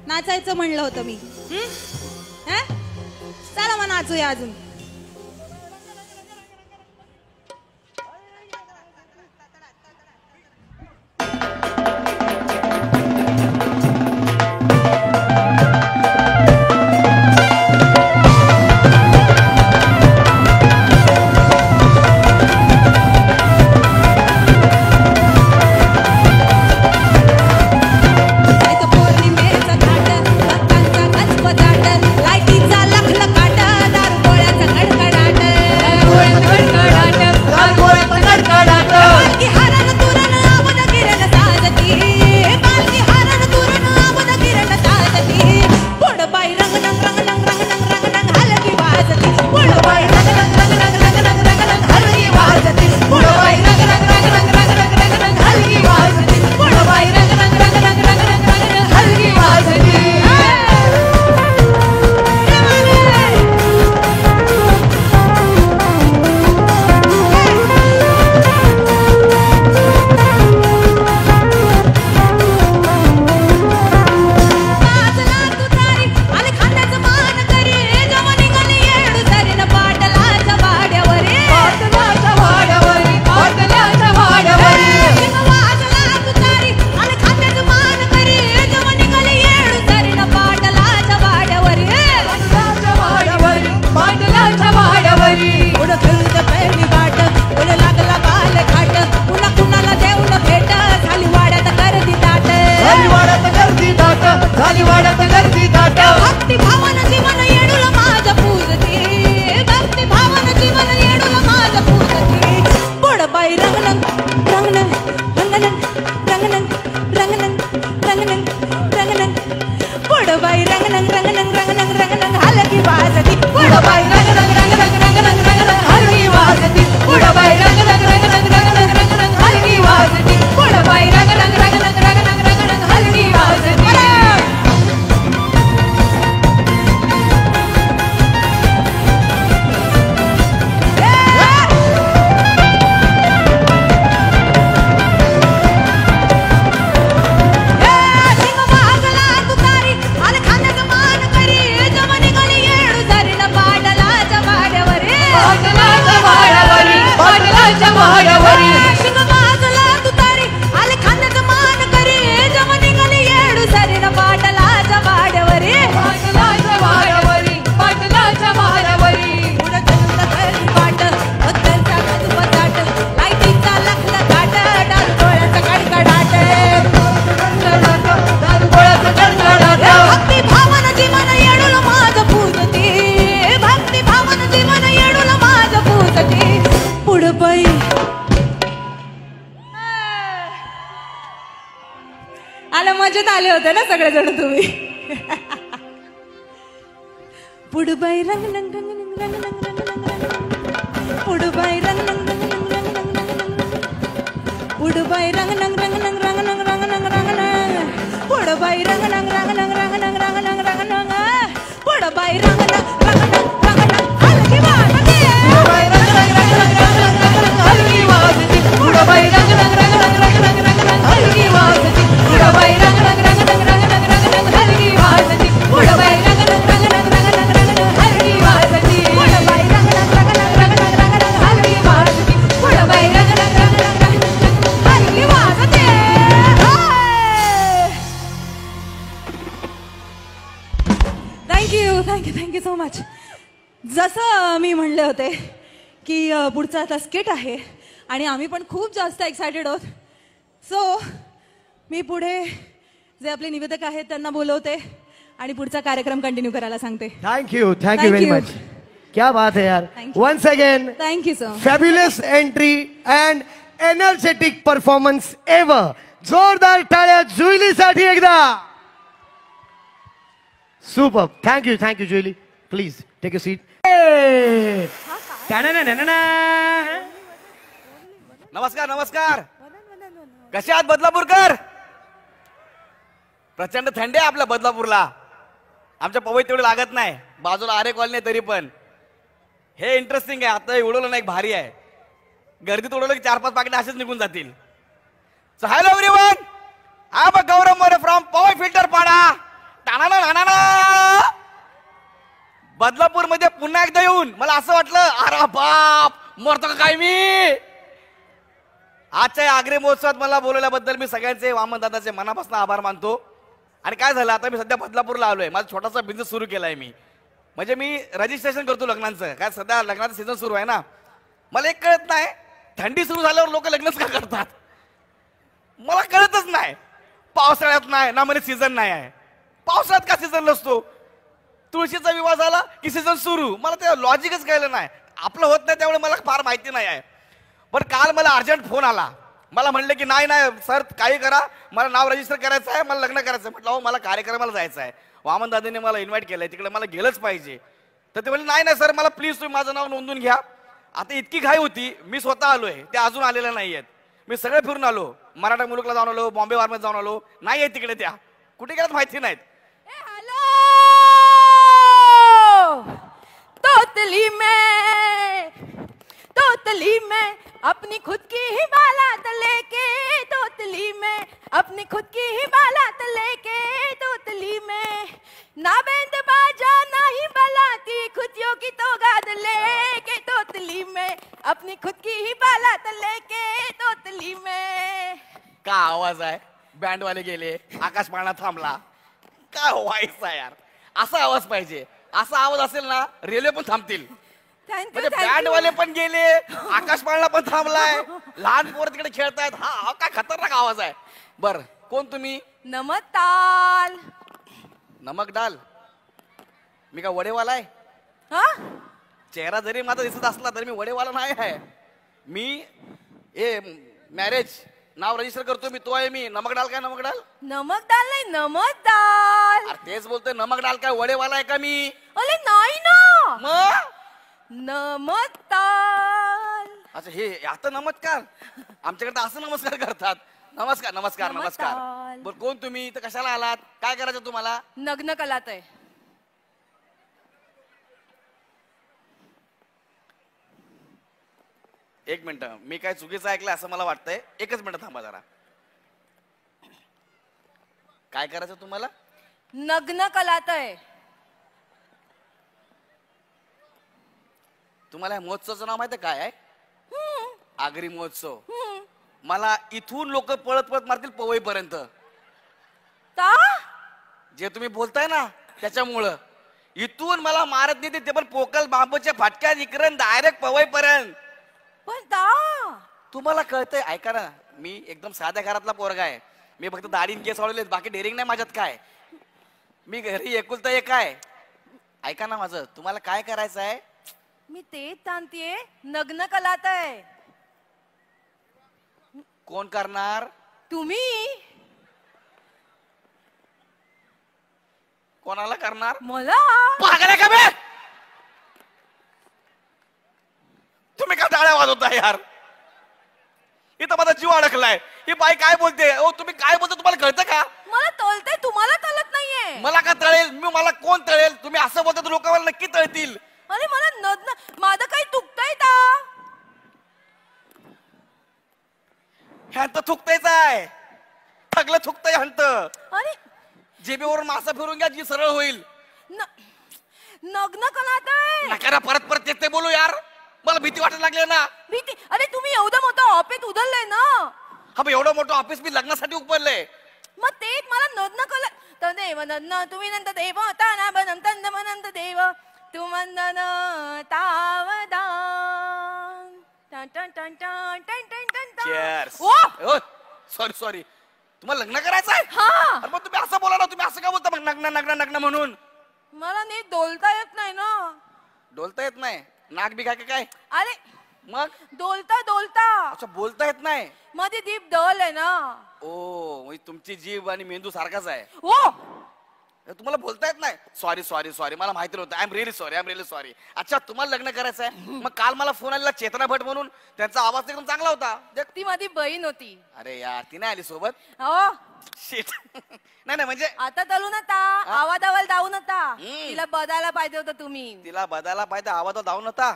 नाचायचं म्हणलं होतं मी. चला मग नाचूया अजून. मजेत आले होते ना सगळेजण तुम्ही. पुडबाई रंग रंग रंग रंग रंग रंग रंग पुडबाई रंग रंग रंग रंग रंग रंग पुडबाई रंग रंग रंग रंग रंग रंग रंग रंग रंग रंग पुडबाई रंग रंग रंग रंग रंग रंग रंग रंग रंग रंग पुडबाई रंग रंग रंग रंग रंग रंग हलकी वाजते पुडबाई रंग रंग रंग रंग रंग रंग रंग हलकी वाजते पुडबाई रंग रंग रंग रंग रंग रंग रंग रंग हलकी वाजते पुडबाई रंग रंग रंग रंग रंग रंग रंग रंग हलकी वाजते पुडबाई रंग रंग रंग रंग रंग रंग रंग रंग हलकी वाजते पुडबाई रंग रंग रंग रंग रंग रंग रंग रंग हलकी वाजते पुडबाई रंग रंग रंग रंग रंग हलकी जसं मी म्हणले होते की पुढचा आता स्किट आहे आणि आम्ही पण खूप जास्त एक्सायटेड आहोत. सो मी पुढे जे आपले निवेदक आहेत त्यांना बोलवते आणि पुढचा कार्यक्रम कंटिन्यू करायला सांगते. Thank you Thank very you. Much. क्या बात है यार. Thank you. Once again thank you sir. Fabulous entry and energetic performance ever. जोरदार टाळ्या जुईलीसाठी एकदा. Super. Thank you Juili. Please take a seat. नमस्कार नमस्कार. कसे आहात बदलापूरकर? प्रचंड थंडी आहे आपल्या बदलापूरला. आमच्या पवई तेवढी लागत नाही. बाजूला आरे कॉलनी तरी पण हे इंटरेस्टिंग आहे. आता उडवलं ना एक भारी आहे. गर्दीत उडवलं की 4-5 पाकिटे असेच निघून जातील. So hello everyone, I am Gaurav More from Powai filter Pada. Badlapur मध्ये पुन्हा एकदा येऊन मला असं वाटलं, अरे बाप मरतो का काय मी. आजच्या आग्रे महोत्सवात मला बोलवल्याबद्दल मी सगळ्यांचे वामन दादाचे मनापासून आभार मानतो. आणि काय झालं, आता मी सध्या बदलापूरला आलोय. माझा छोटासा बिझनेस सुरू केलाय मी. म्हणजे मी रजिस्ट्रेशन करतो लग्नांचं. काय सध्या लग्नाचं सीझन सुरू आहे ना. मला एक कळत नाही, थंडी सुरू झाल्यावर लोक लग्नच का करतात. मला कळतच नाही. पावसाळ्यात नाही ना, म्हणजे सीझन नाही आहे. पावसाळ्यात का सीझन नसतो. तुळशीचा विवाह झाला की सीझन सुरू. मला ते लॉजिकच कळलं नाही. आपलं होत नाही त्यामुळे मला फार माहिती नाही आहे. पण काल मला अर्जंट फोन आला. मला म्हणले की नाही सर काही करा, मला नाव रजिस्टर करायचं आहे, मला लग्न करायचं आहे. म्हटलं हो मला कार्यक्रमाला जायचं आहे. वामन दादांनी मला इन्व्हाइट केलंय तिकडे, मला गेलंच पाहिजे. तर ते म्हणले नाही सर मला प्लीज तुम्ही माझं नाव नोंदवून घ्या. आता इतकी घाई होती, मी स्वतः आलोय, ते अजून आलेल्या नाही आहेत. मी सगळे फिरून आलो. मराठा मुलुकला जाऊन आलो, बॉम्बे वारमध्ये जाऊन आलो, नाही आहे तिकडे. त्या कुठे गेल्यात माहिती नाहीत. हेलो तोतली में अपनी खुद की ही बालात लेके, तोतली में अपनी खुद की ही बालात लेके, तोतली में ना बैंड बाजा ना ही बलाती, खुदियों की तो गाद लेके, तोतली में अपनी खुद की ही बालात लेके, तोतली में. का आवाज आहे. बँड वाले गेले, आकाश पाळणा थांबला. काय व्हायचं यार. असा आवाज पाहिजे. असा आवाज असेल ना रेल्वे पण थांबतील. म्हणजे बँड वाले पण गेले, आकाश पाळणा पण थांबलाय, लहान पोर तिकडे खेळतायत. हा काय खतरनाक आवाज आहे. बर कोण तुम्ही? नमताल. नमक डाल. मी का वडेवाला आहे? चेहरा जरी माझा दिसत असला तरी मी वडेवाला नाही आहे. मी मॅरेज नाव रजिस्टर करतो मी, तो आहे मी. नमक डाल काय? नमक डाल. नमक डाल नाही, नमक डाल. अरे तेच बोलतोय. नमक डाल काय वडेवाला आहे का मी? अरे नाही ना. मग नमस्कार. अच्छा हे आता नमस्कार. आमच्याकडे असं नमस्कार करतात. नमस्कार नमस्कार नमस्कार. बरं कोण तुम्ही? तर कशाला आलात? काय करायचं तुम्हाला? नग्न कलात आहे. एक मिनिट, मी काय चुकीचं ऐकलं असं मला वाटतंय. एकच मिनिट थांबा जरा. काय करायचं तुम्हाला? नग्न कलात आहे. तुम्हाला महोत्सवाचं नाव माहिती काय आहे? आगरी महोत्सव. मला इथून लोक पळत पळत मारतील पवई पर्यंत. जे तुम्ही बोलताय ना त्याच्यामुळं इथून मला मारत नाही. ते पण पोकल बांबूच्या फाटक्या इकडून डायरेक्ट पवई पर्यंत. पण तुम्हाला कळतंय? ऐका ना, मी एकदम साध्या घरातला पोरगा आहे. मी फक्त दाढीन केस वाढवलेत, बाकी डेअरिंग नाही माझ्यात काय. मी घरी एकुलता एक आहे. ऐका ना माझं, तुम्हाला काय करायचं आहे? मी तेच सांगतेय, नग्न कलात आहे. कोण करणार? तुम्ही. कोणाला करणार? मला. पागल आहे का बे? तुम्ही का टाळ्या वाजवता यार? इथं माझा जीव अडकलाय. ही बाई काय बोलते? ओ तुम्ही काय बोलता? तुम्हाला कळतं का? मला तळतंय, तुम्हाला तळत नाहीये. मला का तळेल? मला कोण तळेल? तुम्ही असं बोलता तर लोक मला नक्की तळतील. अरे मला नग्न, माझं काही दुखतंय का? ह्यांत थुकतायच आहे. सगळं थुकतंय ह्यांत. अरे जेबीवरून मासा फिरून घ्या, जी सरळ होईल. नग्न कलात आहे. नका परत परत तेच ते बोलू यार. मला भीती वाटायला लागली ना. भीती? अरे तुम्ही एवढं मोठं ऑफिस उधळलंय ना. हा एवढं मोठं ऑफिस मी लग्नासाठी उभारलंय. मग तेच मला नग्न कला. तदेव नग्न तुम्ही नंतर देव आता ना बनंत देव ऋतुमंदन तावदा टन टन टन टन टन टन टन टन. चेअर्स. ओ सॉरी सॉरी, तुम्हाला लग्न करायचं आहे? हा. अरे मग तुम्ही असं बोला ना, तुम्ही असं का बोलता मग नग्न नग्न नग्न म्हणून? मला नीट डोलता येत नाही ना. डोलता येत नाही? नाक बी काय काय? अरे मग डोलता डोलता अच्छा, बोलता येत नाही? मध्ये दीप डल आहे ना. ओ म्हणजे तुमची जीभ आणि मेंदू सारखाच आहे. ओ तुम्हाला बोलता येत नाही? सॉरी सॉरी सॉरी, मला माहिती नव्हतं. I am really sorry, I am really sorry. अच्छा, तुम्हाला लग्न करायचं आहे? मग काल मला फोन आलेला चेतना भट म्हणून, त्यांचा आवाज एकदम चांगला होता. ती माझी बहीण होती. अरे यार, ती नाही आली सोबत? हो शिट. नाही नाही म्हणजे आता तलू नका, आवाजावर जाऊ नका. हम्म. तिला बदायला पाहिजे होतं तुम्ही. तिला बदायला पाहिजे, आवाज धावून होता.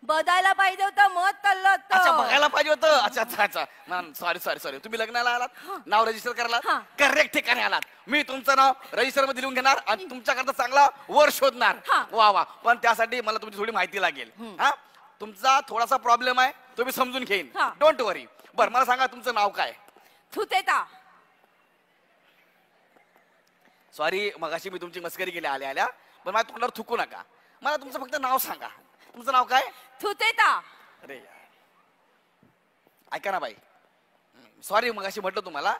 बदायला पाहिजे होतं, मत तल्लं अच्छा, होतं. बघायला पाहिजे होतं. अच्छा अच्छा अच्छा, सॉरी सॉरी सॉरी. तुम्ही लग्नाला आलात, नाव रजिस्टर करायला हा. करेक्ट ठिकाणी आलात. मी तुमचं नाव रजिस्टर मध्ये लिहून घेणार आणि तुमच्याकरता चांगला वर शोधणार. हा. वा वा. पण त्यासाठी मला तुमची थोडी माहिती लागेल. हा, तुमचा थोडासा प्रॉब्लेम आहे, तो मी समजून घेईन. हा. डोंट वरी. बरं, मला सांगा तुमचं नाव काय? थुतेता. सॉरी, मगाशी मी तुमची मस्करी केली आल्या आल्या, पण माझ्या तोंडावर थुकू नका. मला तुमचं फक्त नाव सांगा. तुमचं नाव काय? थुतेता. अरे यार, ऐका ना बाई, सॉरी मगाशी म्हटलं तुम्हाला,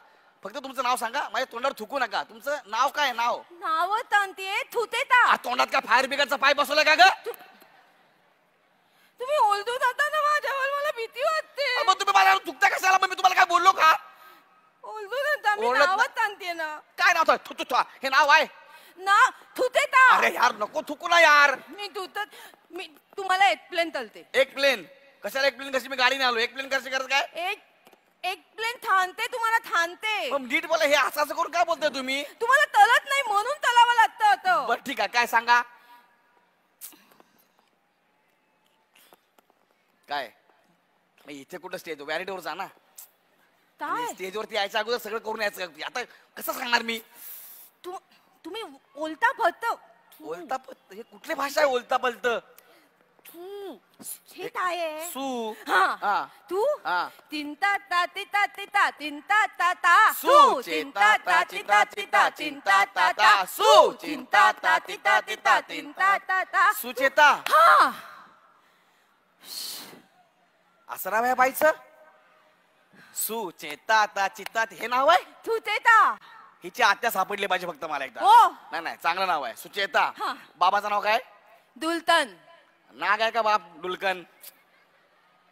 फक्त तुमचं नाव सांगा, माझ्या तोंडावर थुकू नका. तुमचं नाव काय? नाव नाव तांतीये थुतेता. तोंडात का फायर ब्रिगेडचा पाईप बसवला का ग? तुम्ही ओलदू जाता ना माझ्यावर, मला भीती वाटते. मग तुम्ही मला थुकता कशाला? मग मी तुम्हाला काय बोललो का? ओलदू जाता, मी ओरडत नाव ना- तांतीये ना. काय नाव? थु थु थु, हे नाव आहे? ना थुतेता. अरे यार, नको थुकू ना यार. मी धुतत, मी तुम्हाला एअरप्लेन तलते. एक प्लेन कशाला? एक प्लेन कशी? मी गाडीने आलो. एक प्लेन कशी करत काय? एक प्लेन थांबते, तुम्हाला थांबते. मग नीट बोला. हे असं असं करून काय बोलताय तुम्ही? तुम्हाला तलत नाही म्हणून तलावं लागतं होतं. बरं ठीक आहे, काय सांगा? काय मग इथे कुठं स्टेज? व्हॅनिटीवर जा ना. काय स्टेजवरती यायच्या अगोदर सगळं करून यायचं. आता कसं सांगणार मी? तुम्ही ओलता भरत. ओलता पलत? हे कुठली भाषा आहे ओलता पलत? हे काय आहे? सू. हा. हा. तू हा. तिंता ता तिता तिता तिंता ता ता सू. चिंता ता चिता चिता चिंता ता ता सू. चिंता ता तिता तिता चिंता ता ता. सुचेता. हा. असं नाव आहे बाईचं? सुचेता ता चिता, हे नाव आहे? थुतेता. हिची आत्या सापडली पाहिजे फक्त मला एकदा. हो. नाही नाही, चांगलं नाव आहे सुचेता. हा. बाबाचं नाव काय? दुलतन. नाग आहे का बाप? डुलकन.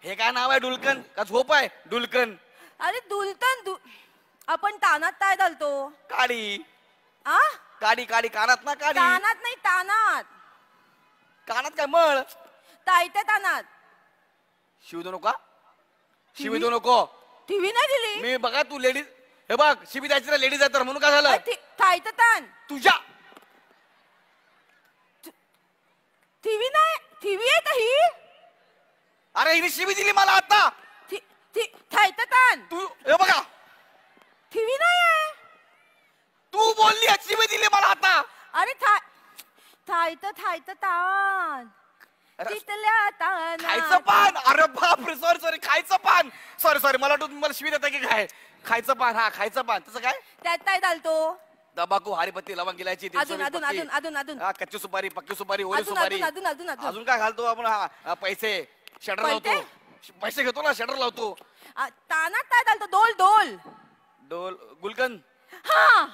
हे काय नाव आहे? डुलकन का झोप आहे? डुलकन. अरे दुलतन आपण तानात काय घालतो? काडी. आ काडी काडी, कानात ना काडी. तानात नाही, तानात. कानात काय मळ? ताईत्या तानात. शिव देऊ नका, शिवी देऊ नको. टीव्ही नाही दिली. मी बघा, तू लेडीज, हे बघ, शिवी द्यायची ना लेडीज आहे तर, म्हणून काय झालं? ताईत्या तान. तुझ्या टीव्ही नाही, टीव्ही आहे का ही? अरे हिने शिवी दिली मला आता. थायता तान. तू हे बघा, टीव्ही नाही आहे. तू बोलली आहे, शिवी दिली मला आता. अरे थायता तान. अरे, तिथल्या तान. खायचं पान. अरे बापरे, सॉरी सॉरी, खायचं पान. सॉरी सॉरी, मला वाटतं तुम्हाला शिवी देता की काय? खायचं पान. हा, खायचं पान. तसं काय? त्यात काय घालतो? तंबाखू, हरिपत्ती, लवंग, इलायची, अजून अजून अजून अजून अजून हा, कच्ची सुपारी, पक्की सुपारी, ओली अजून सुपारी. अजून अजून अजून अजून काय घालतो आपण? हा, पैसे, शटर लावतो. पैसे घेतो ना, शटर लावतो. तानात काय घालतो? डोल डोल. डोल, गुलकन. हा,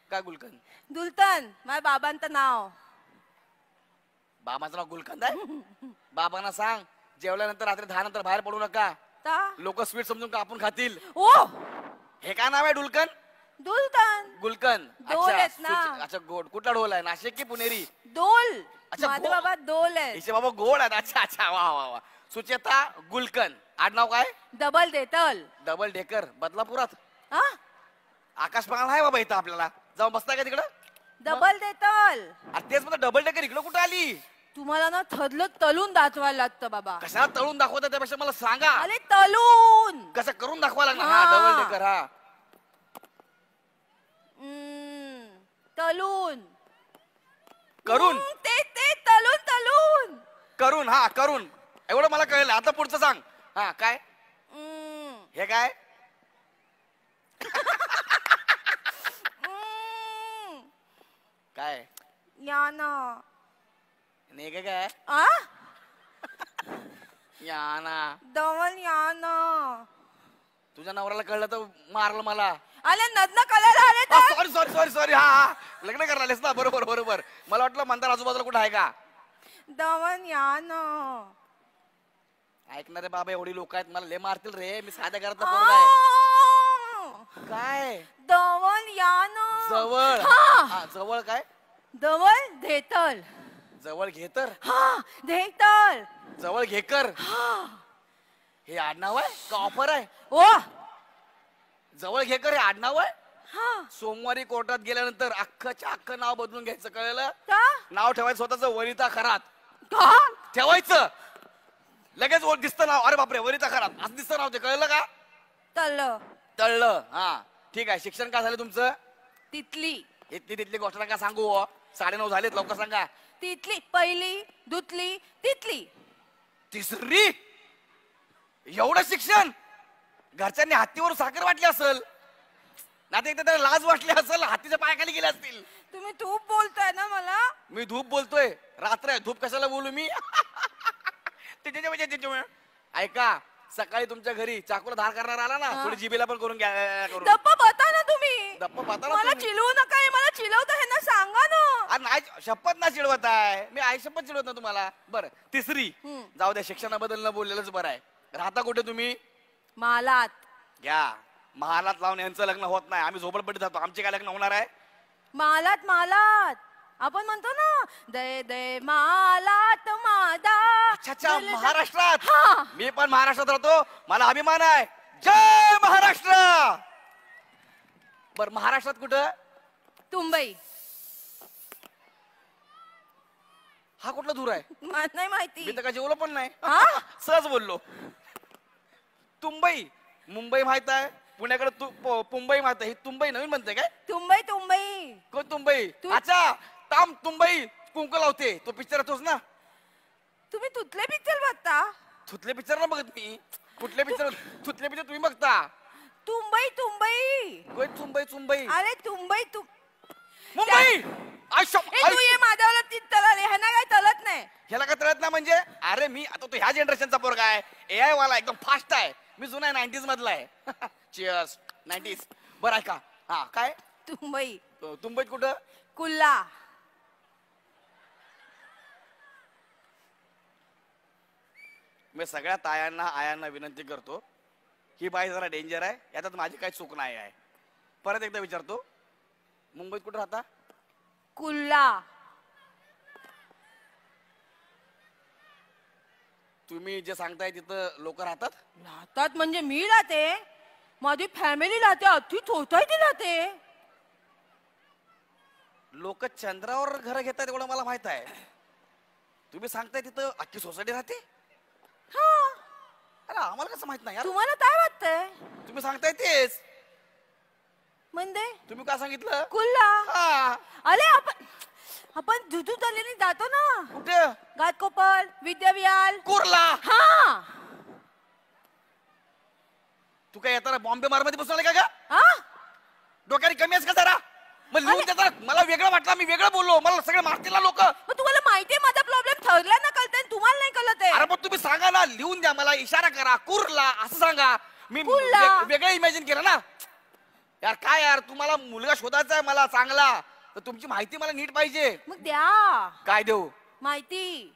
काय गुलकन? दुलतन माझ्या बाबांचं नाव. बाबाचं नाव गुलकंद आहे? बाबांना सांग जेवल्यानंतर रात्री 10 नंतर बाहेर पडू नका. लोक स्वीट समजून का आपण खातील. ओ, हे काय नाव आहे? डुलकन? दुलतन. गुलकन. डोल आहेत ना. अच्छा, गोड. कुठला डोल आहे? नाशिक की पुणेरी? डोल. अच्छा, माझे गोड. बाबा डोल आहे. हिचे बाबा गोड आहेत. अच्छा अच्छा, वा वा वा. सुचेता गुलकन. आडनाव काय? डबल देतल. डबल डेकर, बदलापुरात. हा, आकाश पाळणा आहे बाबा इथं आपल्याला. जाऊन बसताय का तिकडं? डबल देतल. अरे तेच मला, डबल डेकर इकडं कुठं आली? तुम्हाला ना थदलं तलून दाखवायला लागतं बाबा. कशाला तळून दाखवता? त्यापेक्षा मला सांगा अरे तलून. कसं करून दाखवा लागणार. हा, हा. Double decker. हा, तलून. करून. ते तलून तलून. करून. हा, करून. एवढं मला कळलं. आता पुढचं सांग. हा, काय? हे काय? काय? या ना. नाही काय आ या ना दमन या ना तुझ्या नवऱ्याला कळलं तर मारलं मला. आले नदन कळायला आले तर सॉरी सॉरी सॉरी सॉरी. हा लग्न करायलास ना. बरोबर बरोबर. मला वाटलं मंदार आजूबाजूला कुठं आहे का. दमन या ना ऐकणारे बाबा एवढी लोक आहेत मला लय मारतील रे. मी साध्या घरातला पोरगा आहे. काय दमन या ना जवळ हा. हा, जवळ काय दमन धेतल जवळ घे तर हा धेतल जवळ घे कर. हे आडनाव आहे का ऑफर आहे. ओ जवळ घे कर हे आडनाव आहे. हा सोमवारी कोर्टात गेल्यानंतर अख्खच्या अख्खं नाव बदलून घ्यायचं कळलं. का नाव ठेवायचं स्वतःच वनिता खरात का ठेवायचं. लगेच दिसतं नाव. अरे बापरे वनिता खरात असं दिसतं नाव. ते कळलं का. तळलं तळलं. हा ठीक आहे. शिक्षण काय झालं तुमचं. तिथली इथली तिथली गोष्ट नका सांगू. 9:30 झालेत लवकर सांगा. तिथली पहिली दुतली तिथली तिसरी. एवढं शिक्षण. घरच्यांनी हत्तीवर साखर वाटली असेल ना. ते त्याला लाज वाटली असेल. हातीच्या पायाखाली गेले असतील. तुम्ही तूप बोलताय ना मला. मी धूप बोलतोय. रात्र आहे धूप कशाला बोलू मी. ऐका सकाळी तुमच्या घरी चाकूला धार करणार आला ना थोडी जिबीला पण करून घ्या. करून दप्प बता ना तुम्ही. दप्प बता ना मला तुम्ही. चिलवू नका. हे मला चिलवता हे ना सांगा ना. अरे नाही शपथ ना चिडवत आहे मी. आई शपथ चिडवत ना तुम्हाला. बरं तिसरी. जाऊ द्या शिक्षणाबद्दल न बोललेलंच बरं आहे. राहता कुठे तुम्ही. मालात घ्या महालात लावून यांचं लग्न होत नाही. आम्ही झोपडपट्टीत जातो. आमचे काय लग्न होणार आहे. मालात मालात आपण म्हणतो ना दे दे मालात मादा. अच्छा महाराष्ट्रात. हा. मी पण महाराष्ट्रात राहतो. मला अभिमान आहे. जय महाराष्ट्र. बर महाराष्ट्रात कुठं. तुंबई. हा कुठला दूर आहे. मला नाही माहिती. मी तर काय जेवलो पण नाही. हा? सहज बोललो. तुंबई मुंबई माहित आहे. पुण्याकडे मुंबई माहित आहे. ही तुंबई नवीन म्हणते काय. तुंबई तुंबई कोण तुंबई. अच्छा ताम तुंबई कुंकू लावते. तो पिक्चर तोच ना. तुम्ही तुतले पिक्चर बघता. थुतले पिक्चर ना बघत मी. कुठले पिक्चर थुतले पिक्चर तुम्ही बघता. तुंबई तुंबई कोण तुंबई तुंबई. अरे तुंबई तू मुंबई. तू ये माझ्यावर तलत ह्यांना काय तलत नाही. ह्याला काय तळत नाही म्हणजे. अरे मी आता तो ह्या जनरेशनचा पोरगा आहे. AI वाला एकदम फास्ट आहे. मी जुना आहे 90s मधला आहे. Cheers 90s. बरं ऐका हा काय तुंबई तुंबईत कुठं. कुल्ला. मी सगळ्या तायांना आयांना विनंती करतो. ही बाई जरा डेंजर आहे. याच्यात माझी काही चूक नाही आहे. परत एकदा विचारतो मुंबईत कुठं राहता. कुल्ला. तुम्ही जे सांगताय तिथं लोक राहतात. राहतात म्हणजे मी राहते. माझी फॅमिली राहते. अति सोसायटी राहते. लोक चंद्रावर घर घेतात एवढं मला माहित आहे. तुम्ही सांगताय तिथं अख्खी सोसायटी राहते. हा अरे आम्हाला कसं माहित नाही यार. तुम्हाला काय वाटतंय. तुम्ही सांगताय तेच. म्हणजे तुम्ही काय सांगितलं. कुल्ला. हा अरे आपण दुधू तलेने जातो ना. कुठं. घाटकोपर विद्याविहार. कुर्ला. हा तू काय येताना बॉम्बे मारमध्ये बसून आले का. हा डोक्याने कमी आहेस का जरा. मग लिहून देता. मला वेगळं वाटलं. मी वेगळं बोललो. मला सगळे मारतील ना लोक. मग तुम्हाला माहितीये माझा प्रॉब्लेम ठरला ना कळतंय. तुम्हाला नाही कळत आहे. अरे मग तुम्ही सांगा ना. लिहून द्या मला. इशारा करा. कुर्ला असं सांगा. मी कुर्ला. वेगळं इमॅजिन केलं ना. यार काय यार तुम्हाला मुलगा शोधायचा आहे मला चांगला. तर तुमची माहिती मला नीट पाहिजे. मग द्या काय देऊ. माहिती.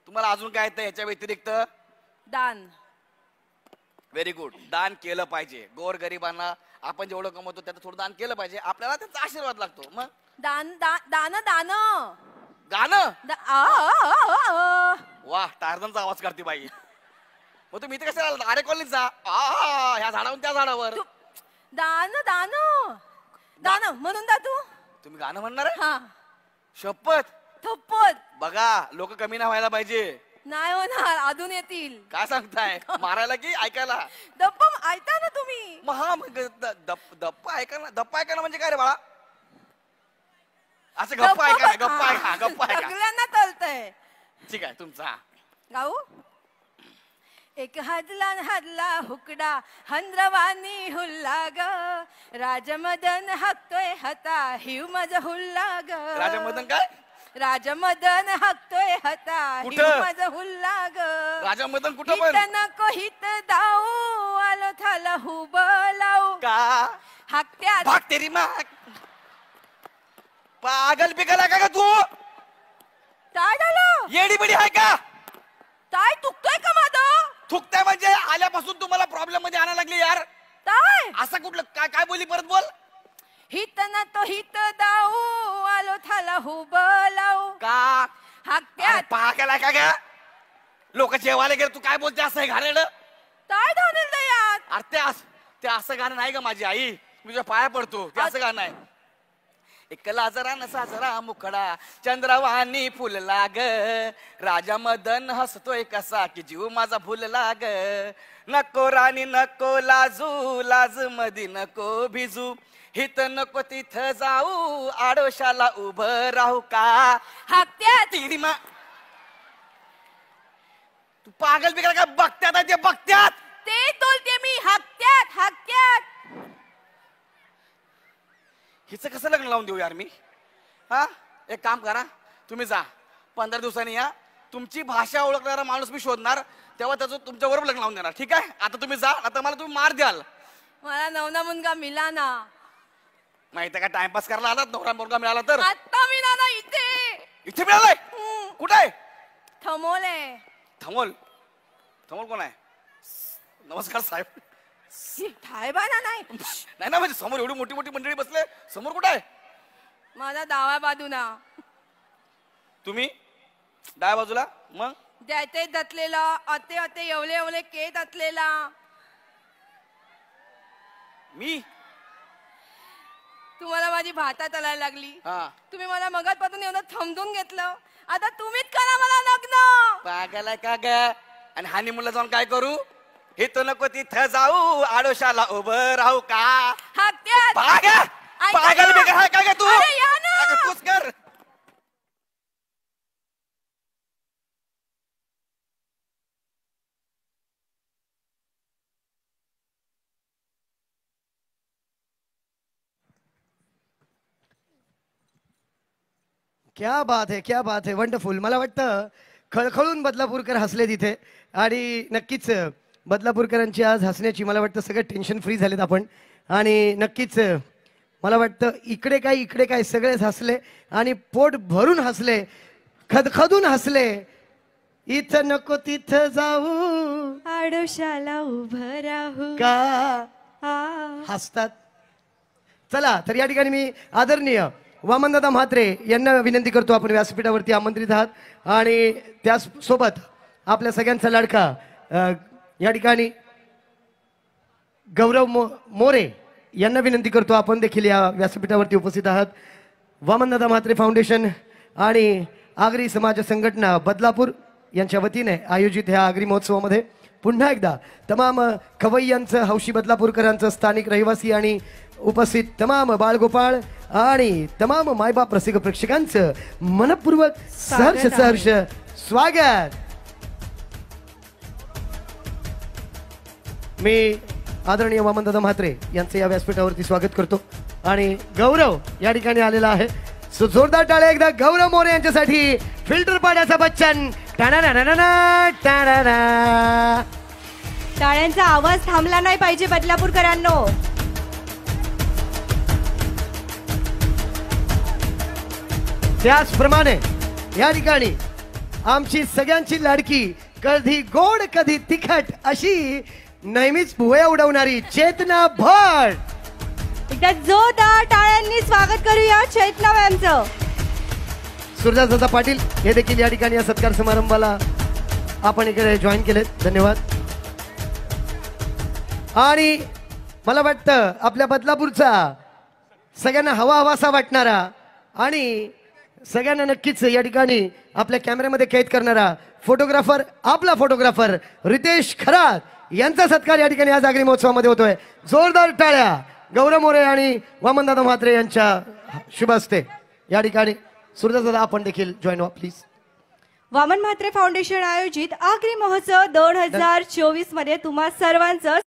तुम्हाला अजून काय येतं याच्या व्यतिरिक्त. दान. Very good. दान केलं पाहिजे. गोर गरिबांना आपण जेवढं कमवतो त्याचं थोडं दान केलं पाहिजे. आपल्याला त्यांचा आशीर्वाद लागतो. मग दान दान दान गाणं. दा- वा टार्झनचा आवाज करते बाई. मग तुम्ही इथे कशाला आरे कॉलनीत जा. ह्या झाडावरून त्या झाडावर. दान दान दान म्हणून दा तू. तुम्ही गाणं म्हणणार आहे. हा शपथ. थप्पत. बघा लोक कमी नाही व्हायला पाहिजे. नाही होणार. अजून येतील. काय सांगताय. मारायला की ऐकायला. दप्प ऐका ना तुम्ही. मग हा मग दप्पा ऐका ना. दप्पा ऐका ना म्हणजे काय रे बाळा. असं गप्पा ऐका ना. गप्पा ऐका. गप्पा ऐका. सगळ्यांना चालतंय. ठीक आहे तुमचा. गाऊ. एक हदला हुकडा हंद्रवानी हुल्ला ग. राजमदन हक्तोय हता हिव मज हुल्ला ग. राजा मदन काय. राजमदन हाकतोय हता कुठं? माझं हुल्ला ग राजा मदन कुठं पण हित नको हित दाऊ आलो थाला हुबलाऊ का हाकत्यात भाग तेरी माग पागल बिगल आहे का तू काय झालं येडी बिडी आहे का काय दुखतोय का माझं थुकताय म्हणजे आल्यापासून तुम्हाला प्रॉब्लेम मध्ये आणायला लागली यार काय असं कुठलं काय काय बोलली परत बोल हित ना तो हित दाऊ आलो थाला हुबलाऊ का हाकत्यात पागल आहे का ग लोक जेवायला गेले तू काय बोलते असं आहे घाणेरडं काय धानेल यात अरे ते असं गाणं नाही का माझी आई मी तुझ्या पाया पडतो ते असं गाणं आहे एकला जरा नसा जरा मुखडा चंद्रवाणी फुलला ग राजा मदन हसतोय कसा की जीव माझा भुलला ग नको राणी नको लाजू लाज मधी नको भिजू हित नको तिथं जाऊ आडोशाला उभं राहू का हाकत्यात तिरी मा तू पागल बिगल काय बघत्यात आहे ते बघत्यात ते बोलते मी हाकत्यात हाकत्यात हिचं कसं लग्न लावून देऊ यार मी हा एक काम करा तुम्ही जा 15 दिवसांनी या तुमची भाषा ओळखणारा माणूस मी शोधणार तेव्हा त्याचं तुमच्या बरोबर लग्न लावून देणार ठीक आहे आता तुम्ही जा आता मला तुम्ही मार द्याल मला नवना मुलगा मिला ना माहिती का टाइमपास करायला आलात नवरा मुलगा मिळाला तर आता मिला ना इथे इथे मिळालाय कुठे आहे थमोले थमोल थमोल कोण आहे नमस्कार साहेब ठायबाना नाही नाही ना म्हणजे समोर एवढी मोठी मोठी मंडळी बसले समोर कुठे आहे माझा डावा बाजूना तुम्ही डाव्या बाजूला मग द्यायते दतलेला अते अते एवले एवले के दतलेला मी तुम्हाला माझी भाता चालायला लागली हा तुम्ही मला मगातपासून एवढं थमदून घेतलं आता तुम्हीच करा मला लग्न पागल आहे का ग आणि हानिमूनला जाऊन काय करू हे तो नको तिथं जाऊ आडोशाला उभं राहू का हाकत्यात पागल बिगल आहे का ग तू अरे या ना. अगं तूच कर क्या बात है वंडरफुल मला वाटतं खळखळून बदलापूरकर हसले तिथे आणि नक्कीच बदलापूरकरांची आज हसण्याची मला वाटतं सगळं टेन्शन फ्री झालेत आपण आणि नक्कीच मला वाटतं इकडे काय सगळेच हसले आणि पोट भरून हसले खदखदून हसले इथं नको तिथं जाऊ आडोशाला उभं राहू का आ. हसतात चला तर या ठिकाणी मी आदरणीय वामनदादा म्हात्रे यांना विनंती करतो आपण व्यासपीठावरती आमंत्रित आहात आणि त्यासोबत आपल्या सगळ्यांचा लाडका या ठिकाणी गौरव मोरे यांना विनंती करतो आपण देखील या व्यासपीठावरती उपस्थित आहात वामनदादा म्हात्रे फाउंडेशन आणि आगरी समाज संघटना बदलापूर यांच्या वतीने आयोजित ह्या आगरी महोत्सवामध्ये पुन्हा एकदा तमाम खवय्यांचं हौशी बदलापूरकरांचं स्थानिक रहिवासी आणि उपस्थित तमाम बाळगोपाळ आणि तमाम मायबाप रसिक प्रेक्षकांचं मनपूर्वक सहर्ष स्वागत मी आदरणीय वामनदादा म्हात्रे यांचं या व्यासपीठावरती स्वागत करतो आणि गौरव या ठिकाणी आलेला आहे सो जोरदार टाळ्या एकदा गौरव मोरे यांच्यासाठी फिल्टर पाड्याचा बच्चन टाळ्यांचा आवाज थांबला नाही पाहिजे बदलापूरकरांनो त्याचप्रमाणे या ठिकाणी आमची सगळ्यांची लाडकी कधी गोड कधी तिखट अशी नेहमीच भुवया उडवणारी चेतना भट एकदा जोरदार टाळ्यांनी स्वागत करूया चैतना मॅमचं सुरदासदादा पाटील हे देखील या ठिकाणी या सत्कार समारंभाला आपण इकडे जॉईन केले धन्यवाद आणि मला वाटतं आपल्या बदलापूरचा सगळ्यांना हवासा वाटणारा आणि सगळ्यांना नक्कीच या ठिकाणी आपल्या कॅमेऱ्यामध्ये कैद करणारा फोटोग्राफर आपला फोटोग्राफर रितेश खरात यांचा सत्कार या ठिकाणी आज आगरी महोत्सवामध्ये होतोय जोरदार टाळ्या गौरव मोरे आणि वामनदादा म्हात्रे यांच्या शुभ हस्ते या ठिकाणी सुरदासदादा आपण देखील जॉईन व्हा प्लीज वामन म्हात्रे फाउंडेशन आयोजित आगरी महोत्सव 2024 मध्ये तुम्हा सर्वांचं